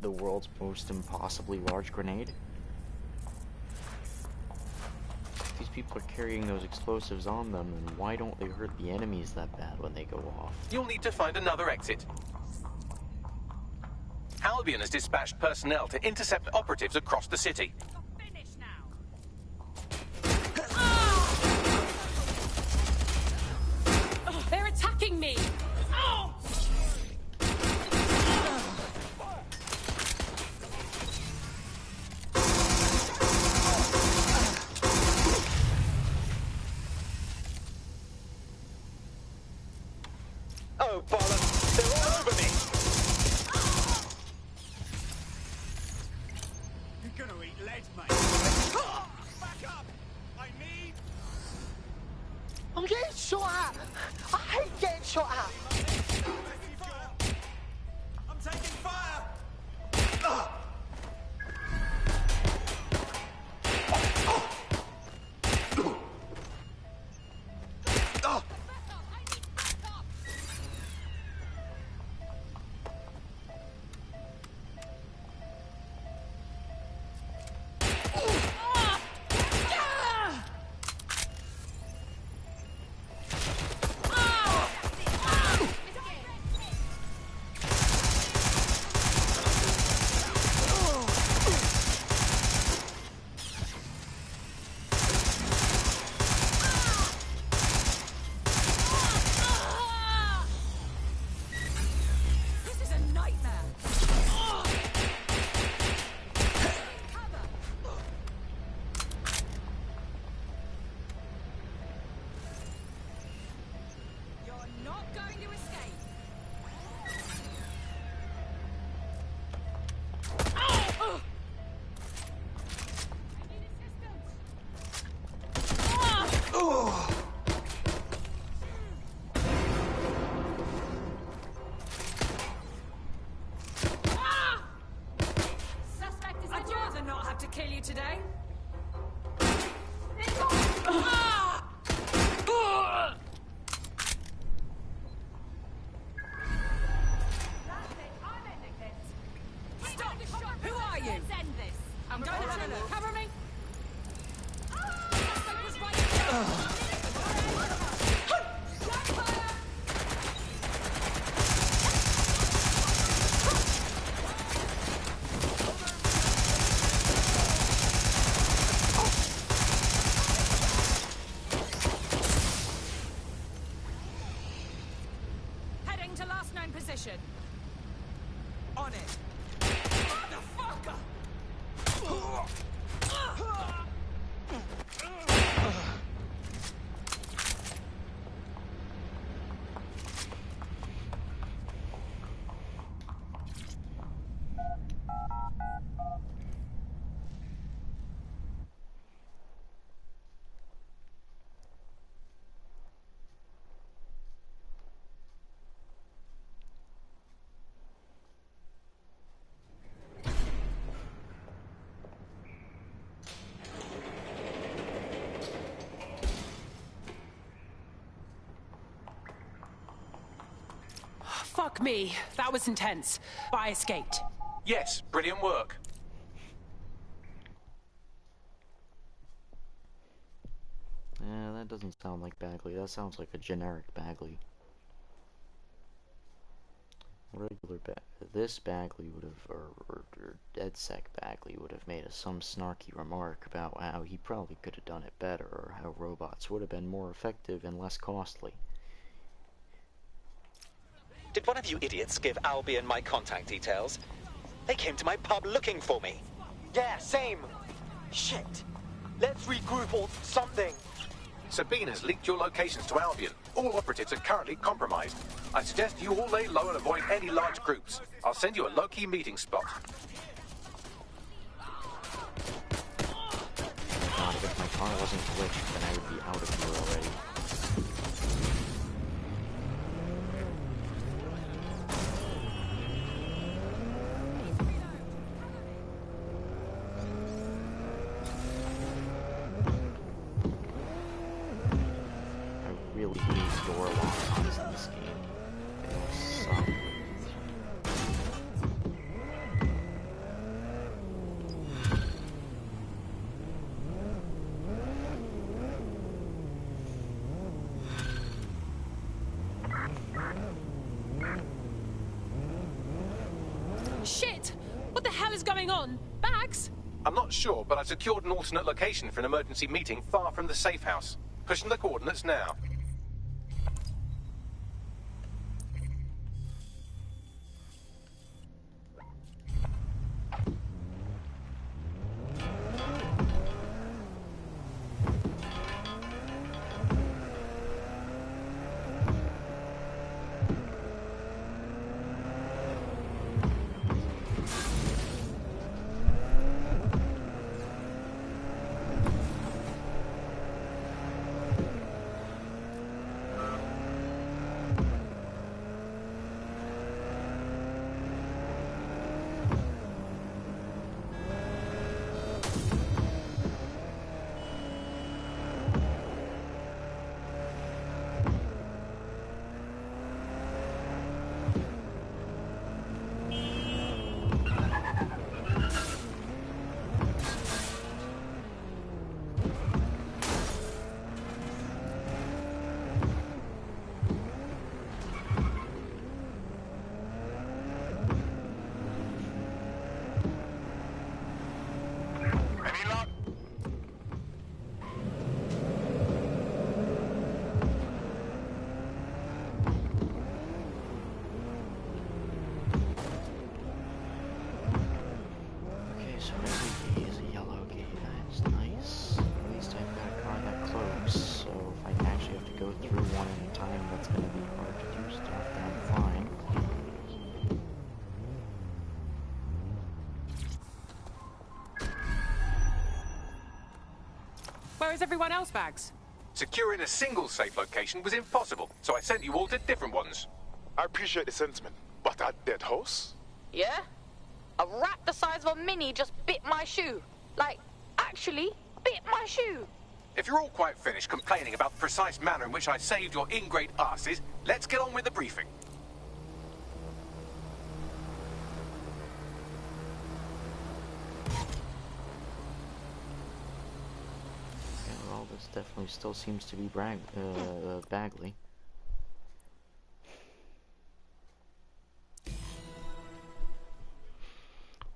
the world's most impossibly large grenade? These people are carrying those explosives on them, and why don't they hurt the enemies that bad when they go off? You'll need to find another exit. Albion has dispatched personnel to intercept operatives across the city. They're attacking me! Oh, bollocks! They're all over me! You're gonna eat lead, mate. Back up! I need... I'm getting shot at! I hate getting shot at! I'm taking fire! today? Stop! Who are you? Let's end this. I'm going to run alert. Cover me. Heading to last known position. On it. Motherfucker! Fuck me. That was intense. But I escaped. Yes, brilliant work. That doesn't sound like Bagley. That sounds like a generic Bagley. This Bagley would have, or DedSec Bagley would have made some snarky remark about how he probably could have done it better, or how robots would have been more effective and less costly. Did one of you idiots give Albion my contact details? They came to my pub looking for me. Yeah, same. Shit. Let's regroup or something. Sabina's leaked your locations to Albion. All operatives are currently compromised. I suggest you all lay low and avoid any large groups. I'll send you a low-key meeting spot. God, if my car wasn't glitched, then I would be out of here already. Really need door locks in this game. They all suck. Shit! What the hell is going on? Bags? I'm not sure, but I secured an alternate location for an emergency meeting far from the safe house. Pushing the coordinates now. Where is everyone else, Bags? Securing a single safe location was impossible, so I sent you all to different ones. I appreciate the sentiment, but a dead horse? Yeah? A rat the size of a mini just bit my shoe. Like, actually, bit my shoe. If you're all quite finished complaining about the precise manner in which I saved your ingrate asses, let's get on with the briefing. Well, this definitely still seems to be Bagley.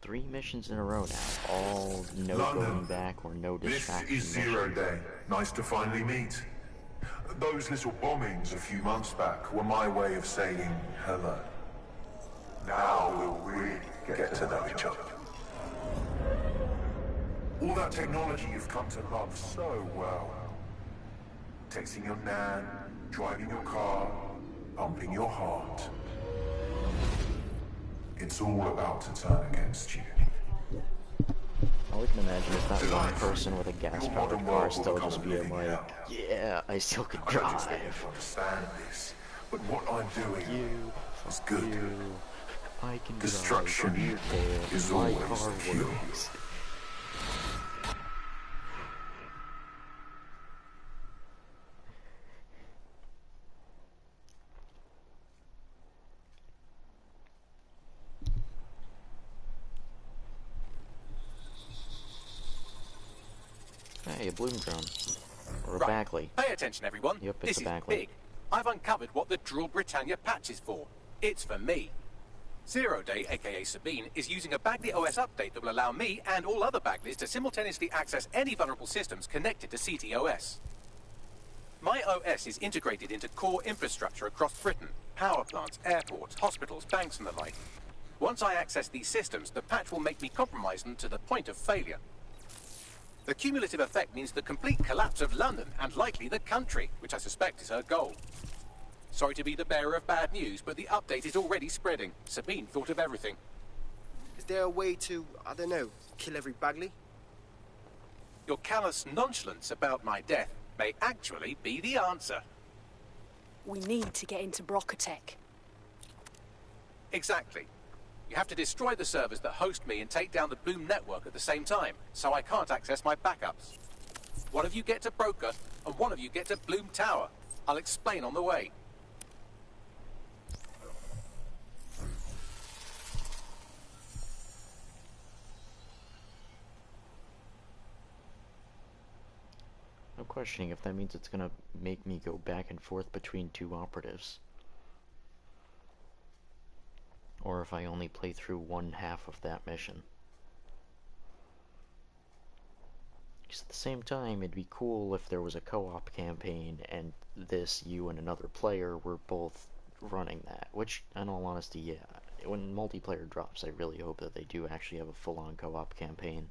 Three missions in a row now, all no London. Going back or no distraction. This is Zero Day. Nice to finally meet. Those little bombings a few months back were my way of saying hello. Now we'll really get to know each other. All that technology you've come to love so well. Texting your nan, driving your car, pumping your heart. It's all about to turn against you. All I can imagine is that one person with a gas-powered car still just being like, yeah, I still could drive. I just didn't understand this, but what I'm doing is good. I can Destruction drive. is My always car the cure. works. Hey, a bloom drone. Or a Bagley. Pay attention, everyone. Yep, it's this a is Bagley. big. I've uncovered what the Drill Britannia patch is for. It's for me. Zero Day, aka Sabine, is using a Bagley OS update that will allow me and all other Bagleys to simultaneously access any vulnerable systems connected to CTOS. My OS is integrated into core infrastructure across Britain: power plants, airports, hospitals, banks and the like. Once I access these systems, the patch will make me compromise them to the point of failure. The cumulative effect means the complete collapse of London and likely the country, which I suspect is her goal. Sorry to be the bearer of bad news, but the update is already spreading. Sabine thought of everything. Is there a way to, I don't know, kill every Bagley? Your callous nonchalance about my death may actually be the answer. We need to get into Brocotech. Exactly. You have to destroy the servers that host me and take down the Boom network at the same time, so I can't access my backups. One of you get to Broker, and one of you get to Bloom Tower. I'll explain on the way. I'm questioning if that means it's gonna make me go back and forth between two operatives. Or if I only play through one half of that mission. Because at the same time, it'd be cool if there was a co-op campaign and you and another player were both running that. Which, in all honesty, yeah. When multiplayer drops, I really hope that they do actually have a full-on co-op campaign.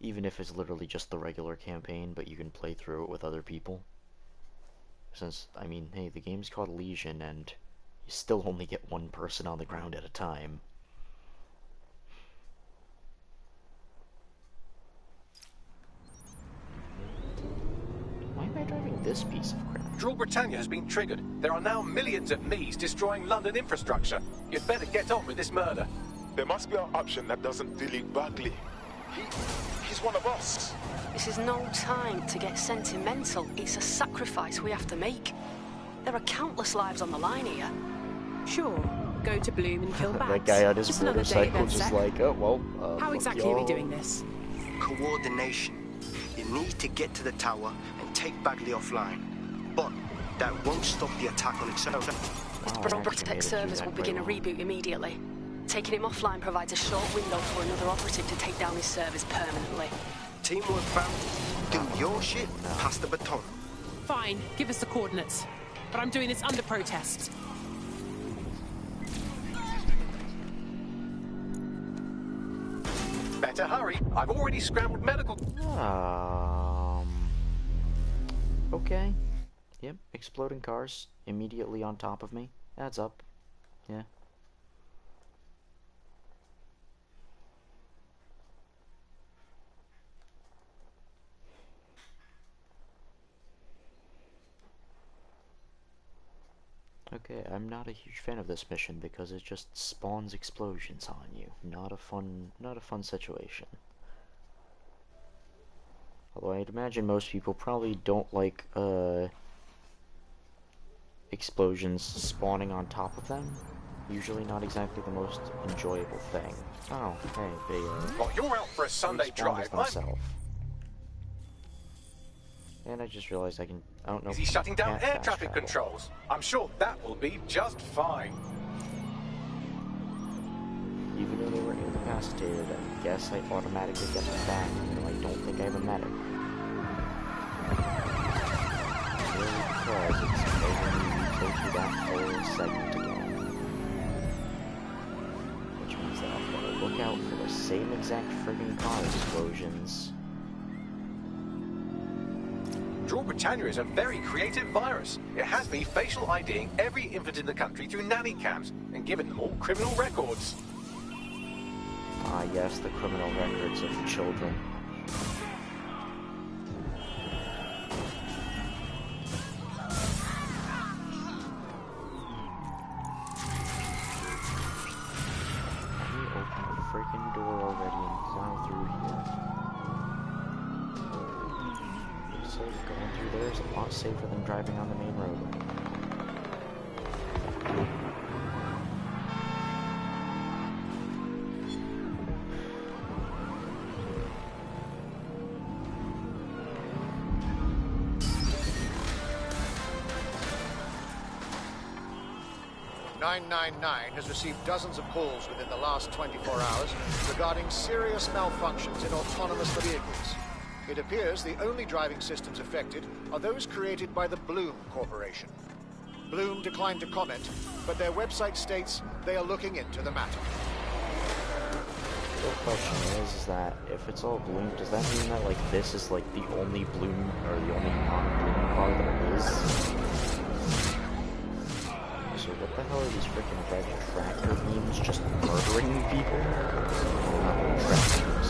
Even if it's literally just the regular campaign, but you can play through it with other people. Since, I mean, hey, the game's called Legion, and you still only get one person on the ground at a time. Why am I driving this piece of crap? Draw Britannia has been triggered. There are now millions of me's destroying London infrastructure. You'd better get on with this murder. There must be an option that doesn't delete Bagley. He's one of us. This is no time to get sentimental. It's a sacrifice we have to make. There are countless lives on the line here. Sure, go to Bloom and kill bats. That guy on his Just another day motorcycle then, just Seth. like, oh, well, How exactly are we doing this? Coordination. You need to get to the tower and take Bagley offline. But that won't stop the attack on itself. Brocotech servers will begin a reboot immediately. Taking him offline provides a short window for another operative to take down his servers permanently. Teamwork, fam. Do your shit, pass the baton. Fine, give us the coordinates. But I'm doing this under protest. Better hurry. I've already scrambled medical... Okay. Yep, exploding cars immediately on top of me. Adds up. Yeah. Okay, I'm not a huge fan of this mission because it just spawns explosions on you. Not a fun situation. Although I'd imagine most people probably don't like explosions spawning on top of them. Usually not exactly the most enjoyable thing. Oh, hey, they While you're out for a Sunday drive, myself. And I just realized I don't know. Is he shutting down air traffic controls? I'm sure that will be just fine. Even though they were incapacitated, I guess I automatically get them back, even though I don't think I have a medic. Really, because it's making me go through that whole segment again. Which means that I've got to look out for the same exact friggin' car explosions. Draw Britannia is a very creative virus. It has me facial IDing every infant in the country through nanny cams and given them all criminal records. Ah, yes, the criminal records of children. Let me open the freaking door already and plow through here. So going through there is a lot safer than driving on the main road. 999 has received dozens of calls within the last 24 hours regarding serious malfunctions in autonomous vehicles. It appears the only driving systems affected are those created by the Bloom Corporation. Bloom declined to comment, but their website states they are looking into the matter. The question is that if it's all Bloom, does that mean that, like, this is, like, the only Bloom, or the only non-Bloom car there is? So what the hell are these freaking red tractor beams just murdering people? Not really tractors.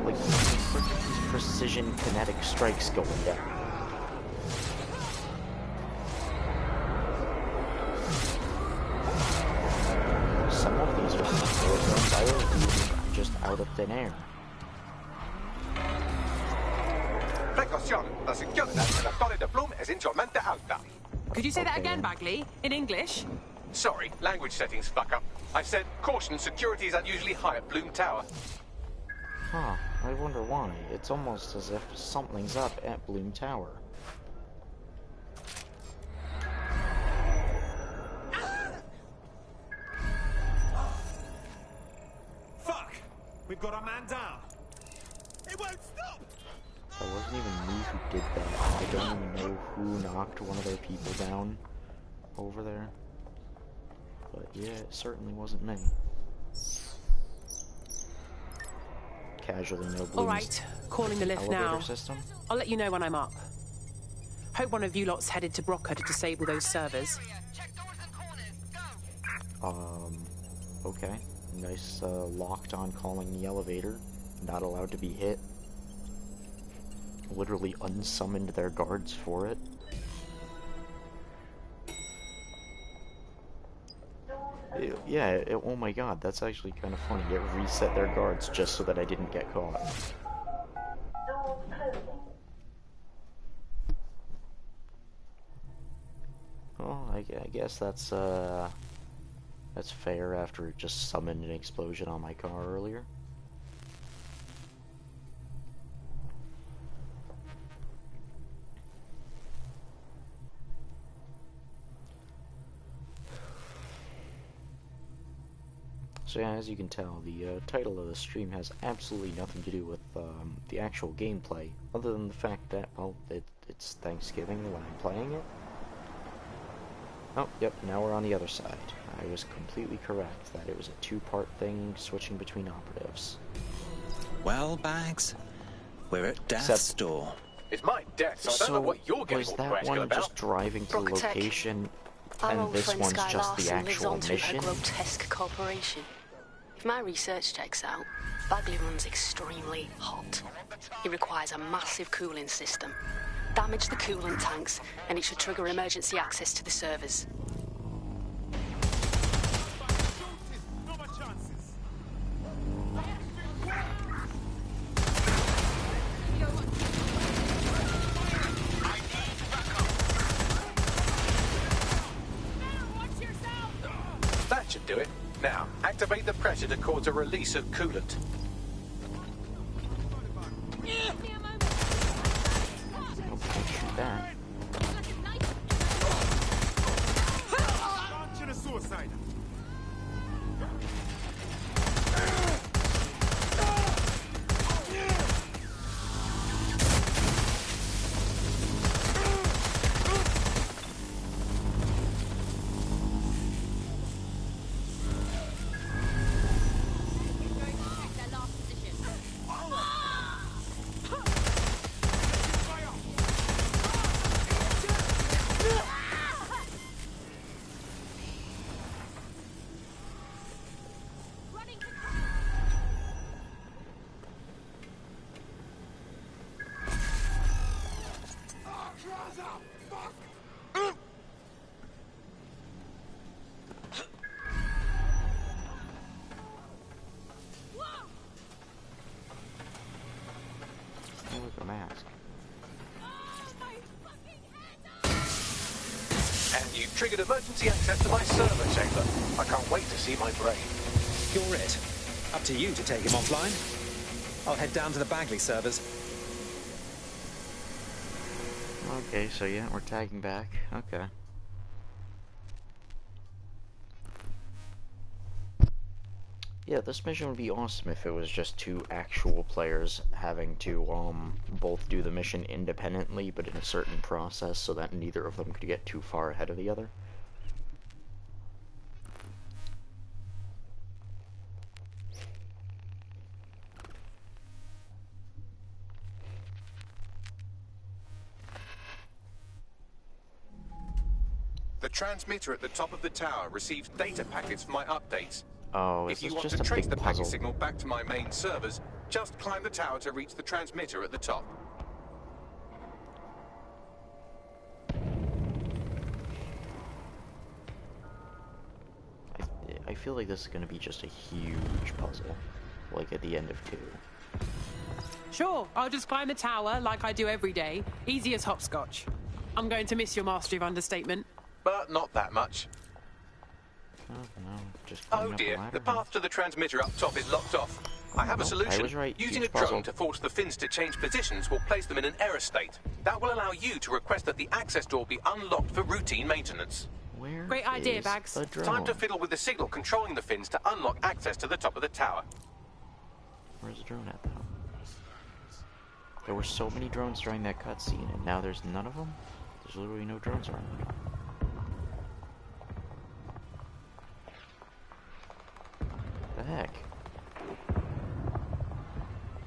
Like, these precision kinetic strikes going down. Some of these are just out of thin air. Precaución, la seguridad de la Torre de Bloom es insolmente alta. Could you say that again, Bagley? In English? Sorry, language settings fuck up. I said, caution, security is unusually high at Bloom Tower. Huh, I wonder why. It's almost as if something's up at Bloom Tower. Fuck! We've got a man down. It won't stop! It wasn't even me who did that. I don't even know who knocked one of their people down over there. But yeah, it certainly wasn't me. Casually, no Bloom's Alright, calling the lift now. System. I'll let you know when I'm up. Hope one of you lot's headed to Brocker to disable those servers. Okay. Nice, locked on calling the elevator. Not allowed to be hit. Literally unsummoned their guards for it. Oh my god, that's actually kind of funny. It reset their guards just so that I didn't get caught. Well, I guess that's fair after it just summoned an explosion on my car earlier. So yeah, as you can tell, the title of the stream has absolutely nothing to do with the actual gameplay, other than the fact that, well, it's Thanksgiving when I'm playing it. Oh, yep, now we're on the other side. I was completely correct that it was a two-part thing switching between operatives. Well, Bags, we're at death's door. It's my death, so I don't know what you're getting all was that one about. just driving to the Brock Tech. location, Our and old this friend one's Sky just the Larson lives actual on through her mission? grotesque corporation. If my research checks out, Bagley runs extremely hot. It requires a massive cooling system. Damage the coolant tanks, and it should trigger emergency access to the servers. That should do it. Now, activate the pressure to cause a release of coolant. That. Launching a suicide. And you've triggered emergency access to my server chamber. I can't wait to see my brain. You're it. Up to you to take him offline. I'll head down to the Bagley servers. Okay, so yeah, we're tagging back. Okay. Yeah, this mission would be awesome if it was just two actual players having to, both do the mission independently, but in a certain process, so that neither of them could get too far ahead of the other. The transmitter at the top of the tower receives data packets for my updates. Oh, if you want just to a trace big the packet puzzle? signal back to my main servers, just climb the tower to reach the transmitter at the top. I feel like this is going to be just a huge puzzle, like at the end of 2. Sure, I'll just climb the tower like I do every day. Easy as hopscotch. I'm going to miss your mastery of understatement. But not that much. Oh, no, just Oh dear, the path to the transmitter up top is locked off. I have a solution. I was right. Using Huge a drone puzzle. to force the fins to change positions will place them in an error state. That will allow you to request that the access door be unlocked for routine maintenance. Where Great idea, is Bags. the drone? Time to fiddle with the signal controlling the fins to unlock access to the top of the tower. Where's the drone at, though? There were so many drones during that cutscene, and now there's none of them? There's literally no drones around. The heck?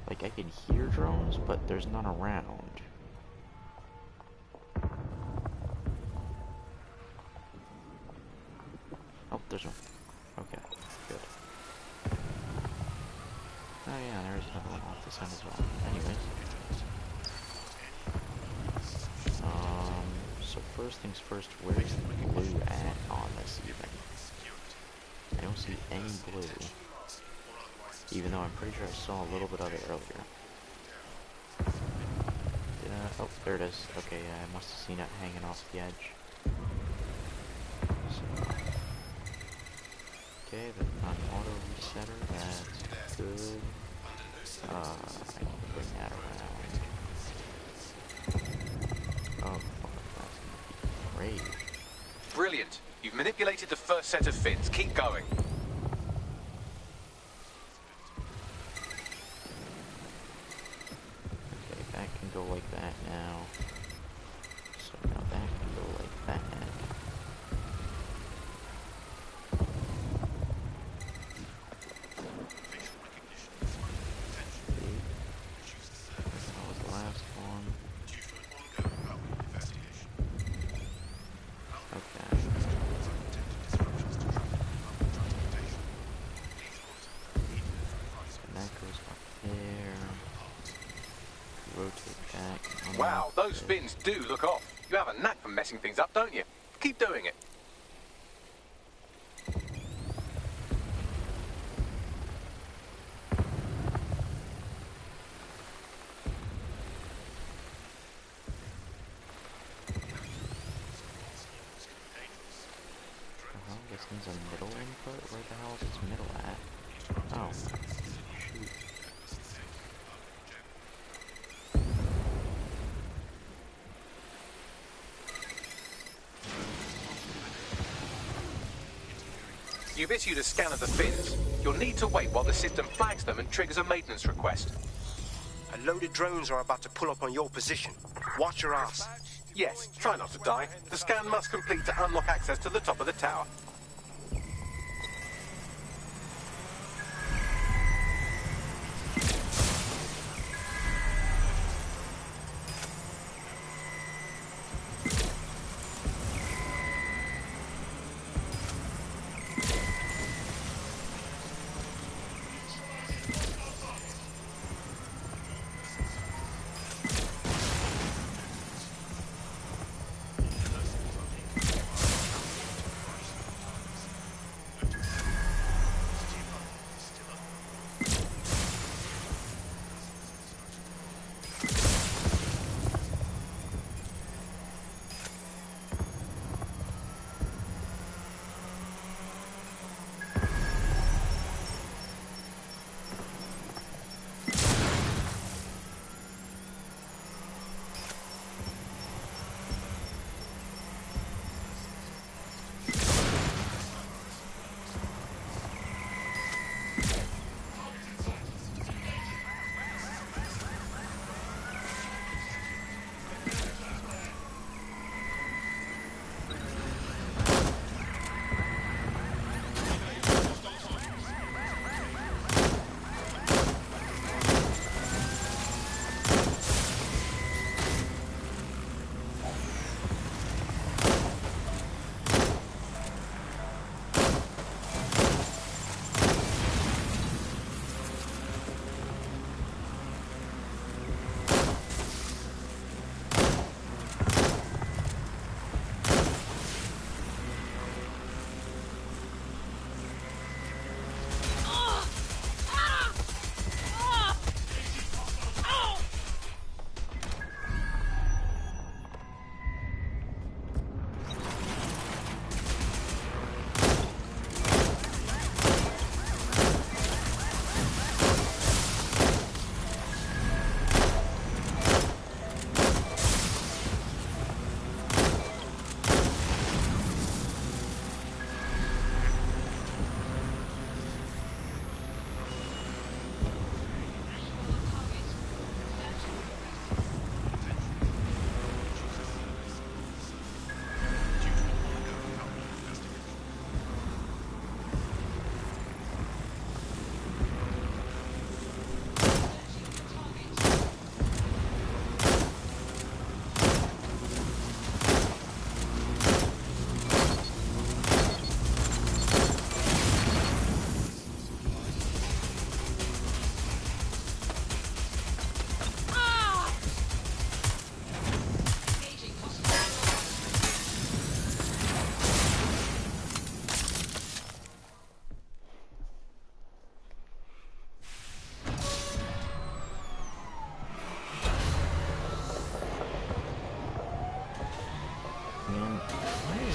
Like, I can hear drones, but there's none around. Oh, there's one. Okay, good. Oh yeah, there's another one off this end as well. Anyways. So first things first, where's the blue at on this even? I don't see any blue. Even though I'm pretty sure I saw a little bit of it earlier. Oh, there it is. Okay, I must have seen it hanging off the edge. So, okay, the non-auto resetter, that's good. I can bring that around. Oh, fuck, that's gonna be great. Brilliant. You've manipulated the first set of fins. Keep going. Okay, that can go like that now. So now that can go like that. That was the last one. Okay. And that goes up there. Rotate back. Wow, those fins do look off. You have a knack for messing things up, don't you? Keep doing it. This needs a middle input? Where the hell is its middle at? Oh. Shoot. You've issued a scan of the fins. You'll need to wait while the system flags them and triggers a maintenance request. A load of drones are about to pull up on your position. Watch your ass. Yes, try not to die. The scan must complete to unlock access to the top of the tower.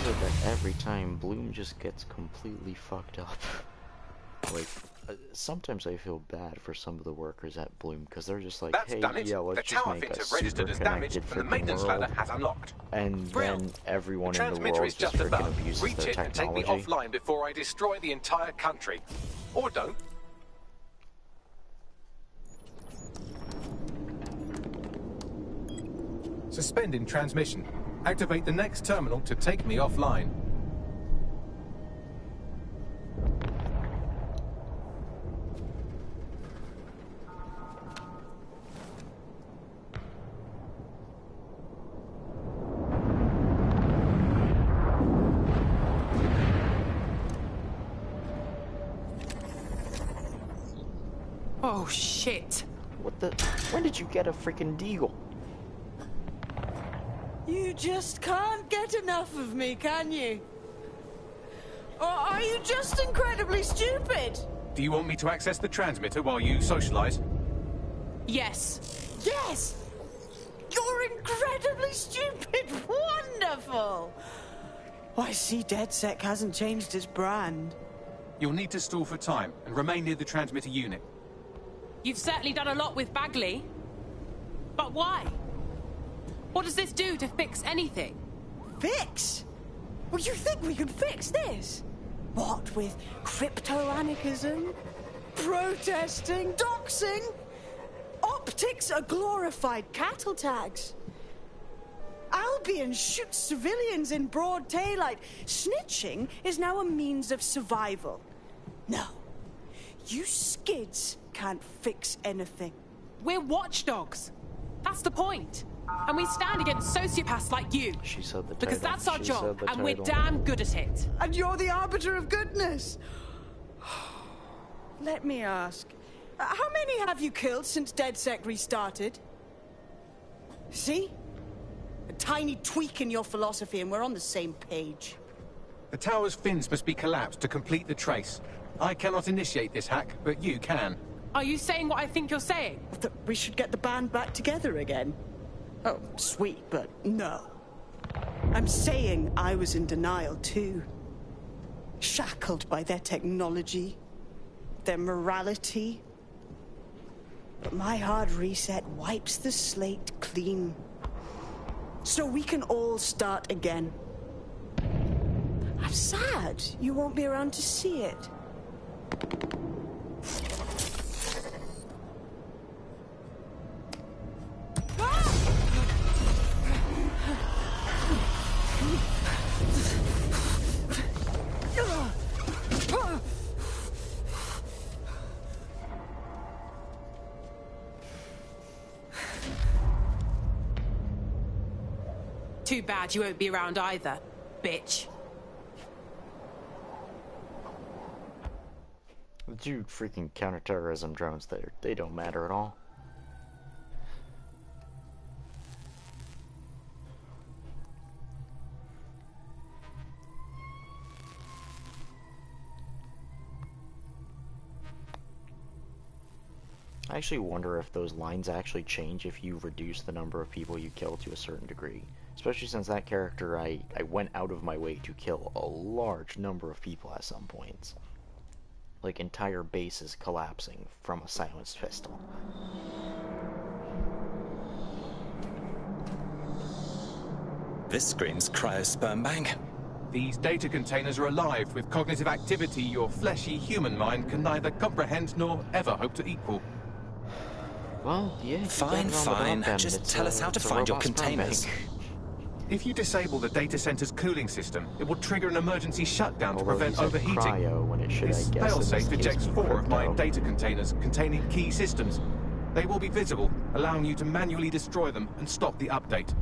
weird that every time Bloom just gets completely fucked up. Like, sometimes I feel bad for some of the workers at Bloom because they're just like, That's hey, done it. yeah, The let's just tower make fins a have registered super as damaged, connected and the freaking maintenance world, ladder has unlocked. and then everyone The in the transmitter world is just just freaking above. abuses Reach their it and take me technology. offline before I destroy the entire country. Or don't. Suspending transmission. Activate the next terminal to take me offline. Oh, shit. What the? When did you get a freaking deagle? You just can't get enough of me, can you? Or are you just incredibly stupid? Do you want me to access the transmitter while you socialize? Yes. Yes! You're incredibly stupid! Wonderful! I see DedSec hasn't changed its brand. You'll need to stall for time and remain near the transmitter unit. You've certainly done a lot with Bagley. But why? What does this do to fix anything? Fix? Well, you think we can fix this? What with crypto-anarchism, protesting, doxing? Optics are glorified cattle tags. Albion shoots civilians in broad daylight. Snitching is now a means of survival. No, you skids can't fix anything. We're watchdogs. That's the point. And we stand against sociopaths like you. She said the title. Because that's our She job, said the and we're title. damn good at it. And you're the arbiter of goodness. Let me ask, how many have you killed since DedSec restarted? See? A tiny tweak in your philosophy and we're on the same page. The tower's fins must be collapsed to complete the trace. I cannot initiate this hack, but you can. Are you saying what I think you're saying? That we should get the band back together again? Oh, sweet, but no. I'm saying I was in denial too. Shackled by their technology, their morality. But my hard reset wipes the slate clean. So we can all start again. I'm sad you won't be around to see it. Too bad you won't be around either, bitch. The two freaking counterterrorism drones there, they don't matter at all. I actually wonder if those lines actually change if you reduce the number of people you kill to a certain degree. Especially since that character, I went out of my way to kill a large number of people at some points. Like entire bases collapsing from a silenced pistol. This screams cryosperm bank. These data containers are alive with cognitive activity your fleshy human mind can neither comprehend nor ever hope to equal. Well, yeah. Fine, fine. Just tell us how to find your containers. If you disable the data center's cooling system, it will trigger an emergency shutdown to prevent overheating. Cryo when it should, This I guess, failsafe ejects 4 of my crypto. data containers containing key systems. They will be visible, allowing you to manually destroy them and stop the update.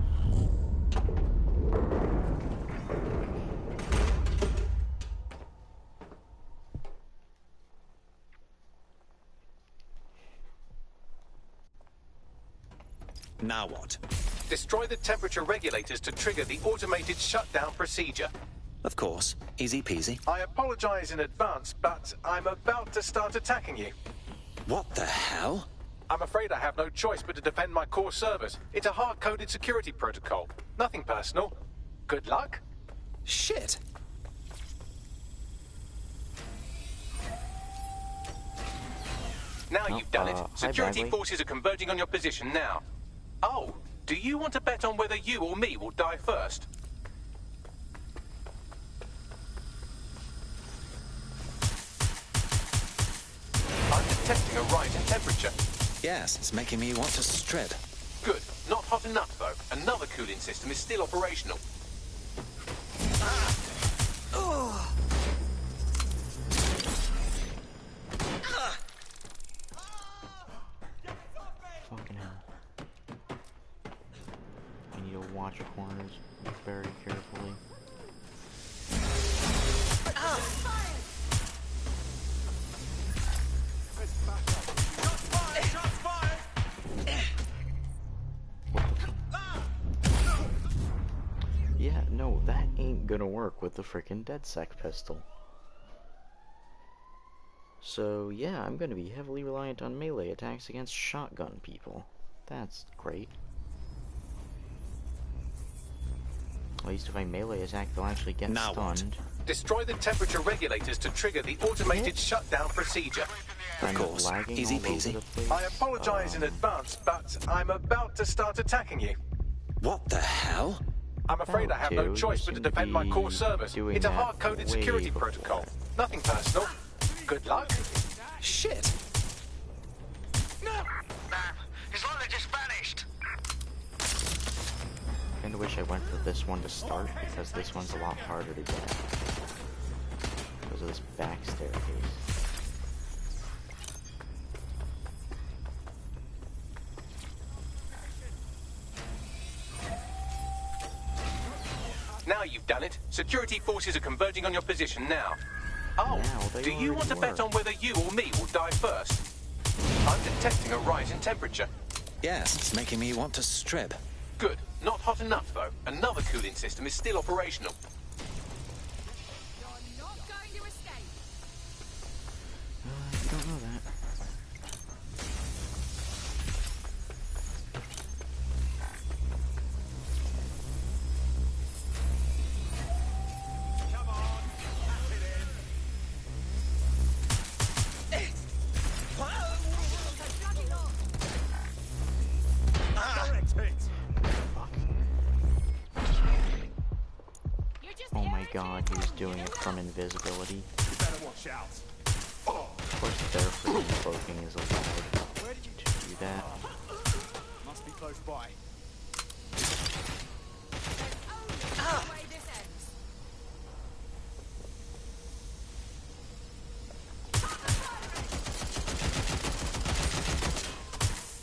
Now what? Destroy the temperature regulators to trigger the automated shutdown procedure. Of course. Easy peasy. I apologize in advance, but I'm about to start attacking you. What the hell? I'm afraid I have no choice but to defend my core servers. It's a hard-coded security protocol. Nothing personal. Good luck. Shit! Now you've done it. Hi, Security Bagley. forces are converging on your position now. Oh, do you want to bet on whether you or me will die first? I'm detecting a rise in temperature. Yes, it's making me want to strip. Good. Not hot enough, though. Another cooling system is still operational. Fucking hell. I need to watch corners very carefully. Yeah, no, that ain't gonna work with the frickin' DedSec pistol. So, yeah, I'm gonna be heavily reliant on melee attacks against shotgun people. That's great. At least if I melee attack, they'll actually get stunned. Destroy the temperature regulators to trigger the automated shutdown procedure. Of course. Easy peasy. I apologize in advance, but I'm about to start attacking you. What the hell? I'm afraid I have no choice but to defend my core servers. It's a hard-coded security protocol. Nothing personal. Good luck. Shit. No! His wallet just vanished. Kinda wish I went for this one to start, because this one's a lot harder to get. Because of this back staircase. Now you've done it. Security forces are converging on your position now. Oh, do you want to bet on whether you or me will die first? I'm detecting a rise in temperature. Yes, it's making me want to strip. Good. Not hot enough, though. Another cooling system is still operational. You're not going to escape. I don't know that. Oh my god, he's doing it from invisibility. You better watch out. Of course, their freaking cloaking is allowed to do that. Must be close by. The way this ends.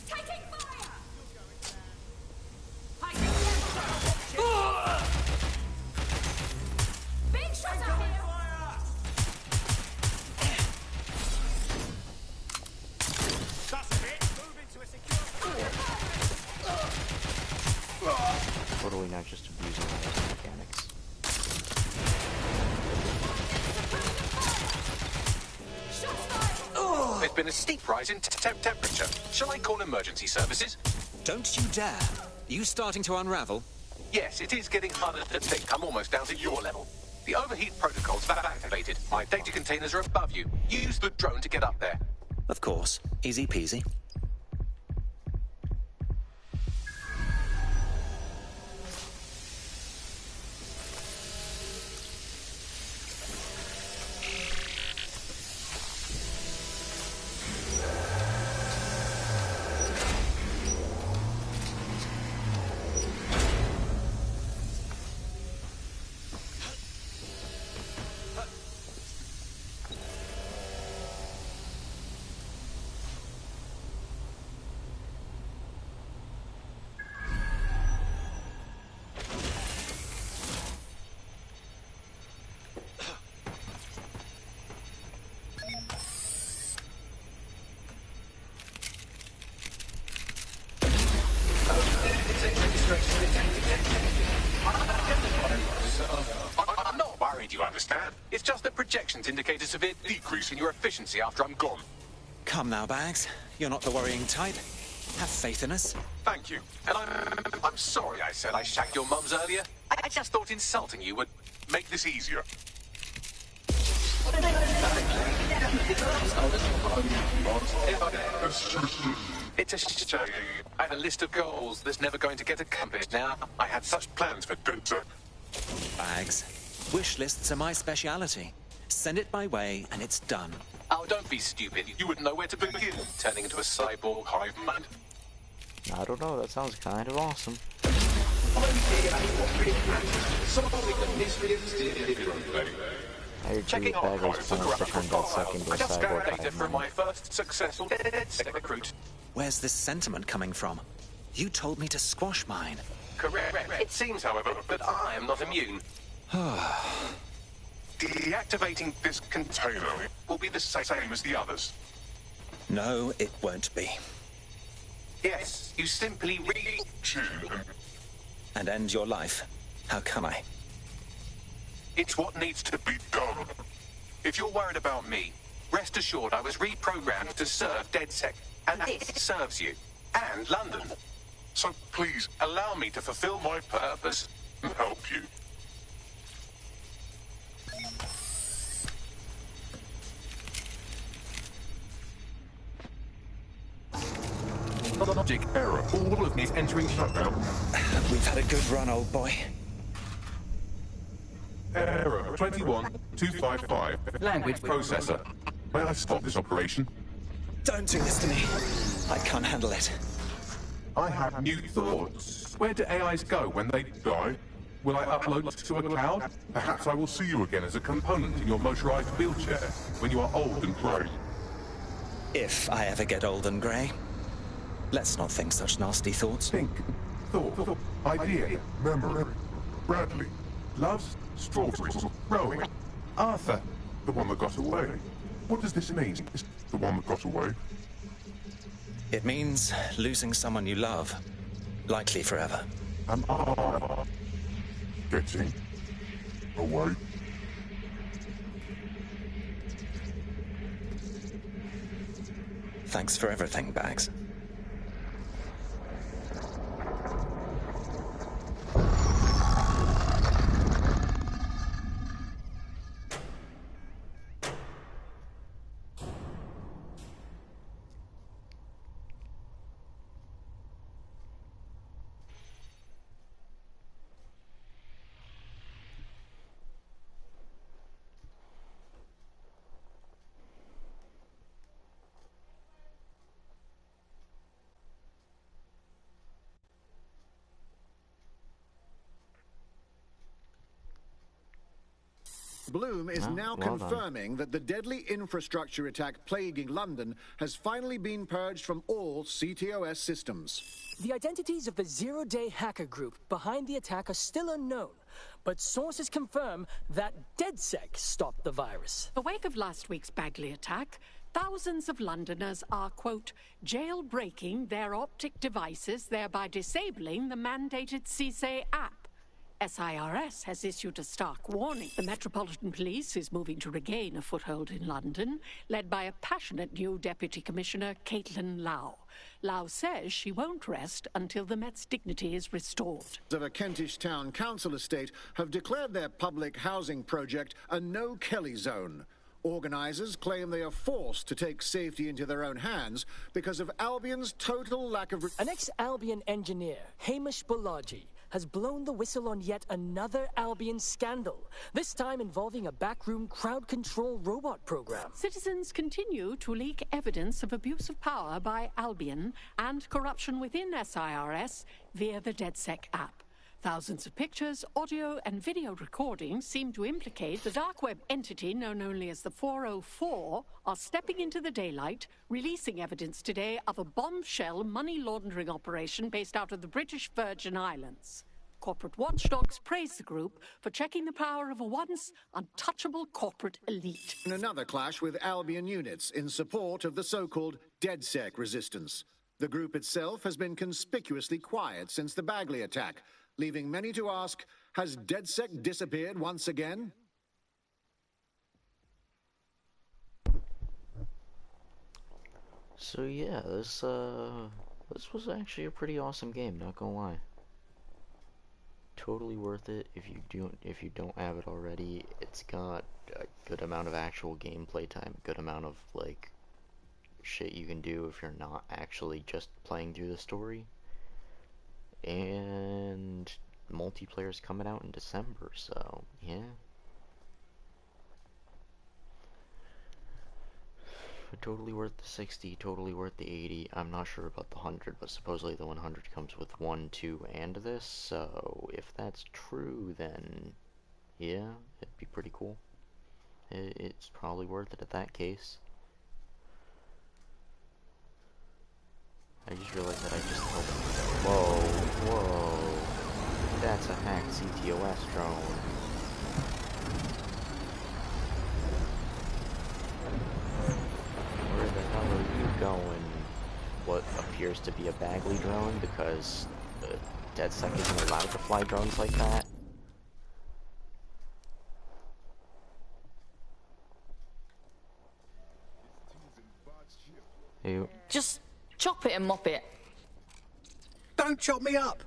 Taking fire! Big shot up here! That's a hit. Move into a secure. Totally not just abusing all those mechanics. There's been a steep rise in temperature. Shall I call emergency services? Don't you dare. You starting to unravel? Yes, it is getting harder to think. I'm almost down to your level. The overheat protocol's activated. My data containers are above you. Use the drone to get up there. Of course. Easy peasy. I'm not worried, you understand? It's just that projections indicate a severe decrease in your efficiency after I'm gone. Come now, Bags. You're not the worrying type. Have faith in us. Thank you. And I'm sorry I said I shagged your mums earlier. I just thought insulting you would make this easier. It's a shame. I have a list of goals that's never going to get accomplished now. I had such plans for DedSec. Bags. Wish lists are my speciality. Send it my way and it's done. Oh, don't be stupid. You wouldn't know where to begin, turning into a cyborg hive mind. I don't know, that sounds kind of awesome. I agree with Bagger's plans to turn DedSec into a I just cyborg scoured data hive from mind. my first successful DedSec recruit. Where's this sentiment coming from? You told me to squash mine. Correct. It seems, however, that I am not immune. Deactivating this container will be the same as the others. No, it won't be. Yes, you simply reach in. And end your life. How can I? It's what needs to be done. If you're worried about me, rest assured I was reprogrammed to serve DedSec, and it serves you, and London. So please, allow me to fulfill my purpose and help you. Logic error. All of me is entering shutdown. We've had a good run, old boy. Error 21255. Language processor. May I stop this operation? Don't do this to me. I can't handle it. I have new thoughts. Where do AIs go when they die? Will I upload to a cloud? Perhaps I will see you again as a component in your motorized wheelchair when you are old and grey. If I ever get old and grey. Let's not think such nasty thoughts. Think. Thought. Idea. Memory. Bradley. Loves strawberries. Rowing. Arthur. The one that got away. What does this mean? Is the one that got away? It means losing someone you love. Likely forever. Am I getting away? Thanks for everything, Bags. Bloom is now confirming that the deadly infrastructure attack plaguing London has finally been purged from all CTOS systems. The identities of the zero-day hacker group behind the attack are still unknown, but sources confirm that DedSec stopped the virus. In the wake of last week's Bagley attack, thousands of Londoners are, quote, jailbreaking their optic devices, thereby disabling the mandated CSA app. SIRS has issued a stark warning. The Metropolitan Police is moving to regain a foothold in London, led by a passionate new Deputy Commissioner, Caitlin Lau. Lau says she won't rest until the Met's dignity is restored. Of a Kentish town council estate have declared their public housing project a no-Kelly zone. Organisers claim they are forced to take safety into their own hands because of Albion's total lack of... An ex-Albion engineer, Hamish Balaji, has blown the whistle on yet another Albion scandal, this time involving a backroom crowd control robot program. Citizens continue to leak evidence of abuse of power by Albion and corruption within SIRS via the DedSec app. Thousands of pictures, audio, and video recordings seem to implicate the dark web entity known only as the 404 are stepping into the daylight, releasing evidence today of a bombshell money laundering operation based out of the British Virgin Islands. Corporate watchdogs praise the group for checking the power of a once untouchable corporate elite. In another clash with Albion units in support of the so-called DedSec resistance. The group itself has been conspicuously quiet since the Bagley attack, leaving many to ask, has DedSec disappeared once again? So yeah, this This was actually a pretty awesome game, not gonna lie. Totally worth it if you don't have it already. It's got a good amount of actual gameplay time, a good amount of like shit you can do if you're not actually just playing through the story. And multiplayer's coming out in December, so yeah. Totally worth the 60, totally worth the 80. I'm not sure about the 100, but supposedly the 100 comes with 1, 2, and this, so if that's true, then yeah, it'd be pretty cool. It's probably worth it in that case. I just realized that I just opened. Whoa. That's a hacked CTOS drone. Where the hell are you going? What appears to be a Bagley drone, because the DedSec isn't allowed to fly drones like that. Ew. Just chop it and mop it. Don't chop me up!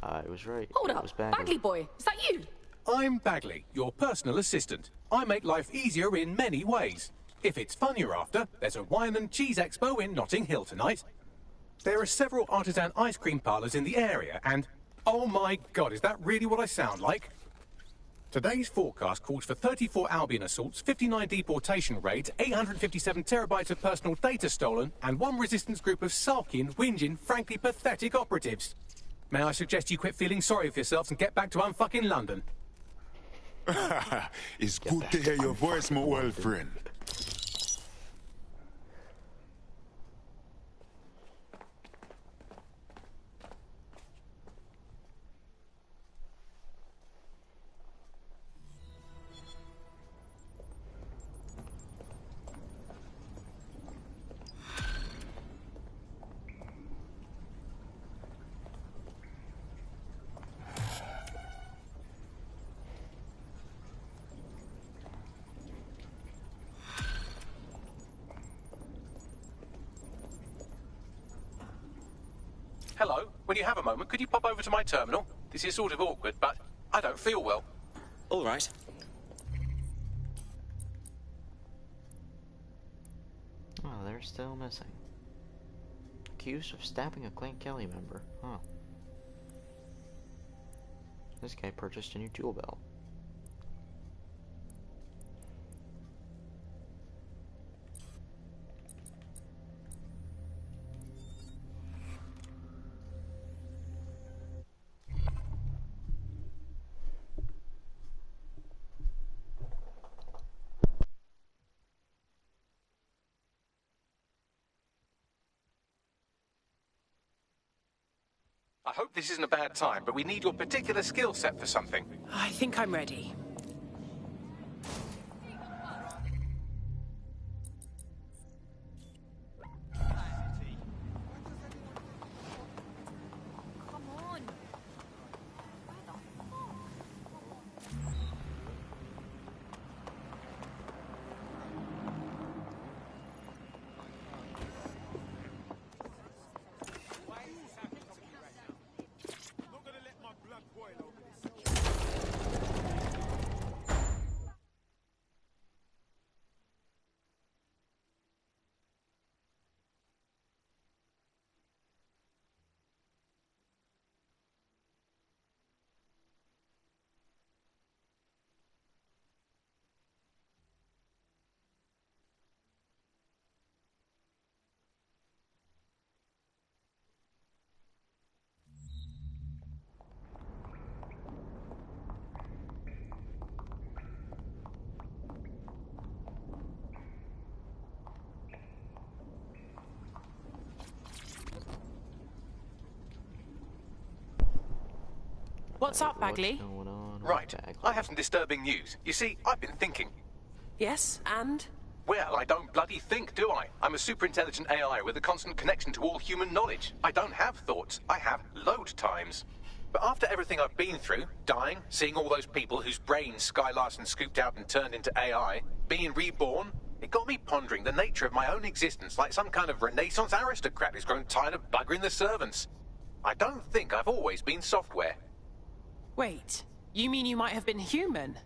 I was right. Hold It up, was Bagley. Bagley boy, is that you? I'm Bagley, your personal assistant. I make life easier in many ways. If it's fun you're after, there's a wine and cheese expo in Notting Hill tonight. There are several artisan ice cream parlours in the area, and oh my god, is that really what I sound like? Today's forecast calls for 34 Albion assaults, 59 deportation raids, 857 terabytes of personal data stolen, and one resistance group of sulking, whinging, frankly pathetic operatives. May I suggest you quit feeling sorry for yourselves and get back to unfucking London? It's good to hear your voice, my old friend. Hello, when you have a moment, could you pop over to my terminal? This is sort of awkward, but I don't feel well. All right. Oh, they're still missing. Accused of stabbing a Clan Kelly member. Huh. This guy purchased a new tool belt. I hope this isn't a bad time, but we need your particular skill set for something. I think I'm ready. What's up, Bagley? Right, I have some disturbing news. You see, I've been thinking. Yes, and? Well, I don't bloody think, do I? I'm a super intelligent AI with a constant connection to all human knowledge. I don't have thoughts. I have load times. But after everything I've been through, dying, seeing all those people whose brains Sky Larson scooped out and turned into AI, being reborn, It got me pondering the nature of my own existence like some kind of Renaissance aristocrat who's grown tired of buggering the servants. I don't think I've always been software. Wait, you mean you might have been human?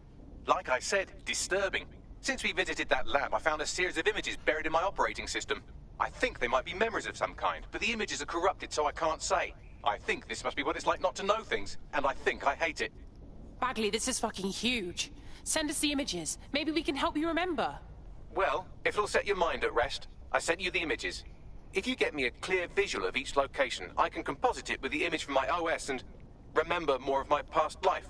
Like I said, disturbing. Since we visited that lab, I found a series of images buried in my operating system. I think they might be memories of some kind, but the images are corrupted, so I can't say. I think this must be what it's like not to know things, and I think I hate it. Bagley, this is fucking huge. Send us the images. Maybe we can help you remember. Well, if it'll set your mind at rest, I sent you the images. If you get me a clear visual of each location, I can composite it with the image from my OS and remember more of my past life.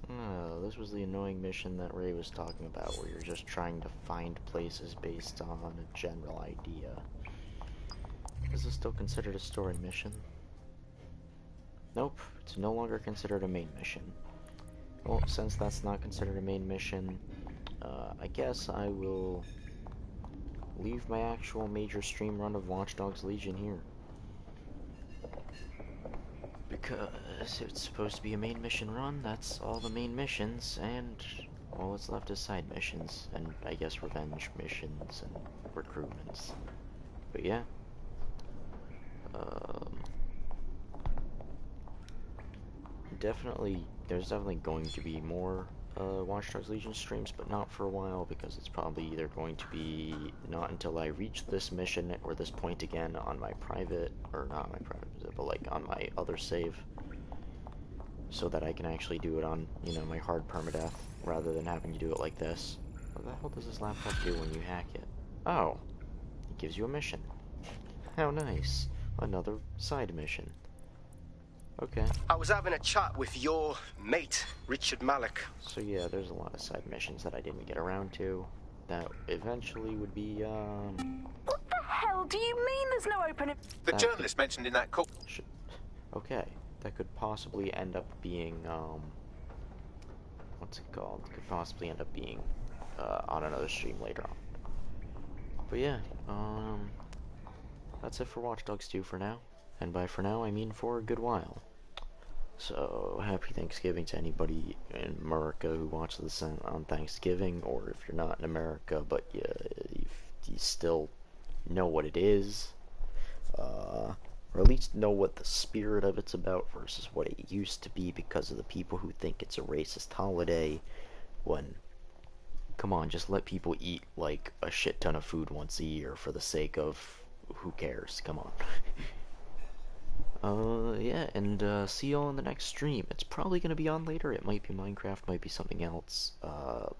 Oh, this was the annoying mission that Ray was talking about, where you're just trying to find places based on a general idea. Is this still considered a story mission? Nope, it's no longer considered a main mission. Well, since that's not considered a main mission, I guess I will leave my actual major stream run of Watch Dogs Legion here. Because it's supposed to be a main mission run, that's all the main missions, and all what's left is side missions, and I guess revenge missions and recruitments. But yeah. There's definitely going to be more Watch Dogs Legion streams, but not for a while, because it's probably either going to be not until I reach this mission or this point again on my private, or not my private, but like on my other save, so that I can actually do it on, you know, my hard permadeath, rather than having to do it like this. What the hell does this laptop do when you hack it? Oh, it gives you a mission. How nice. Another side mission. Okay. I was having a chat with your mate, Richard Malik. So yeah, there's a lot of side missions that I didn't get around to that eventually would be, What the hell do you mean there's no opening? The journalist mentioned in that call... Okay, that could possibly end up being, what's it called? Could possibly end up being, on another stream later on. But yeah, that's it for Watch Dogs 2 for now. And by for now, I mean for a good while. So, happy Thanksgiving to anybody in America who watches this on Thanksgiving, or if you're not in America, but you still know what it is, or at least know what the spirit of it's about versus what it used to be because of the people who think it's a racist holiday, when, come on, just let people eat, like, a shit ton of food once a year for the sake of, who cares, come on. Yeah, and, see y'all in the next stream. It's probably gonna be on later. It might be Minecraft, might be something else.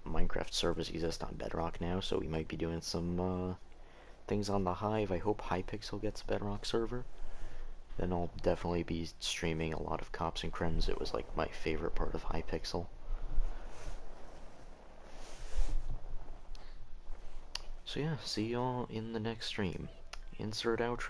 Minecraft servers exist on Bedrock now, so we might be doing some, things on the Hive. I hope Hypixel gets a Bedrock server. Then I'll definitely be streaming a lot of Cops and Crims. It was, like, my favorite part of Hypixel. So yeah, see y'all in the next stream. Insert outro.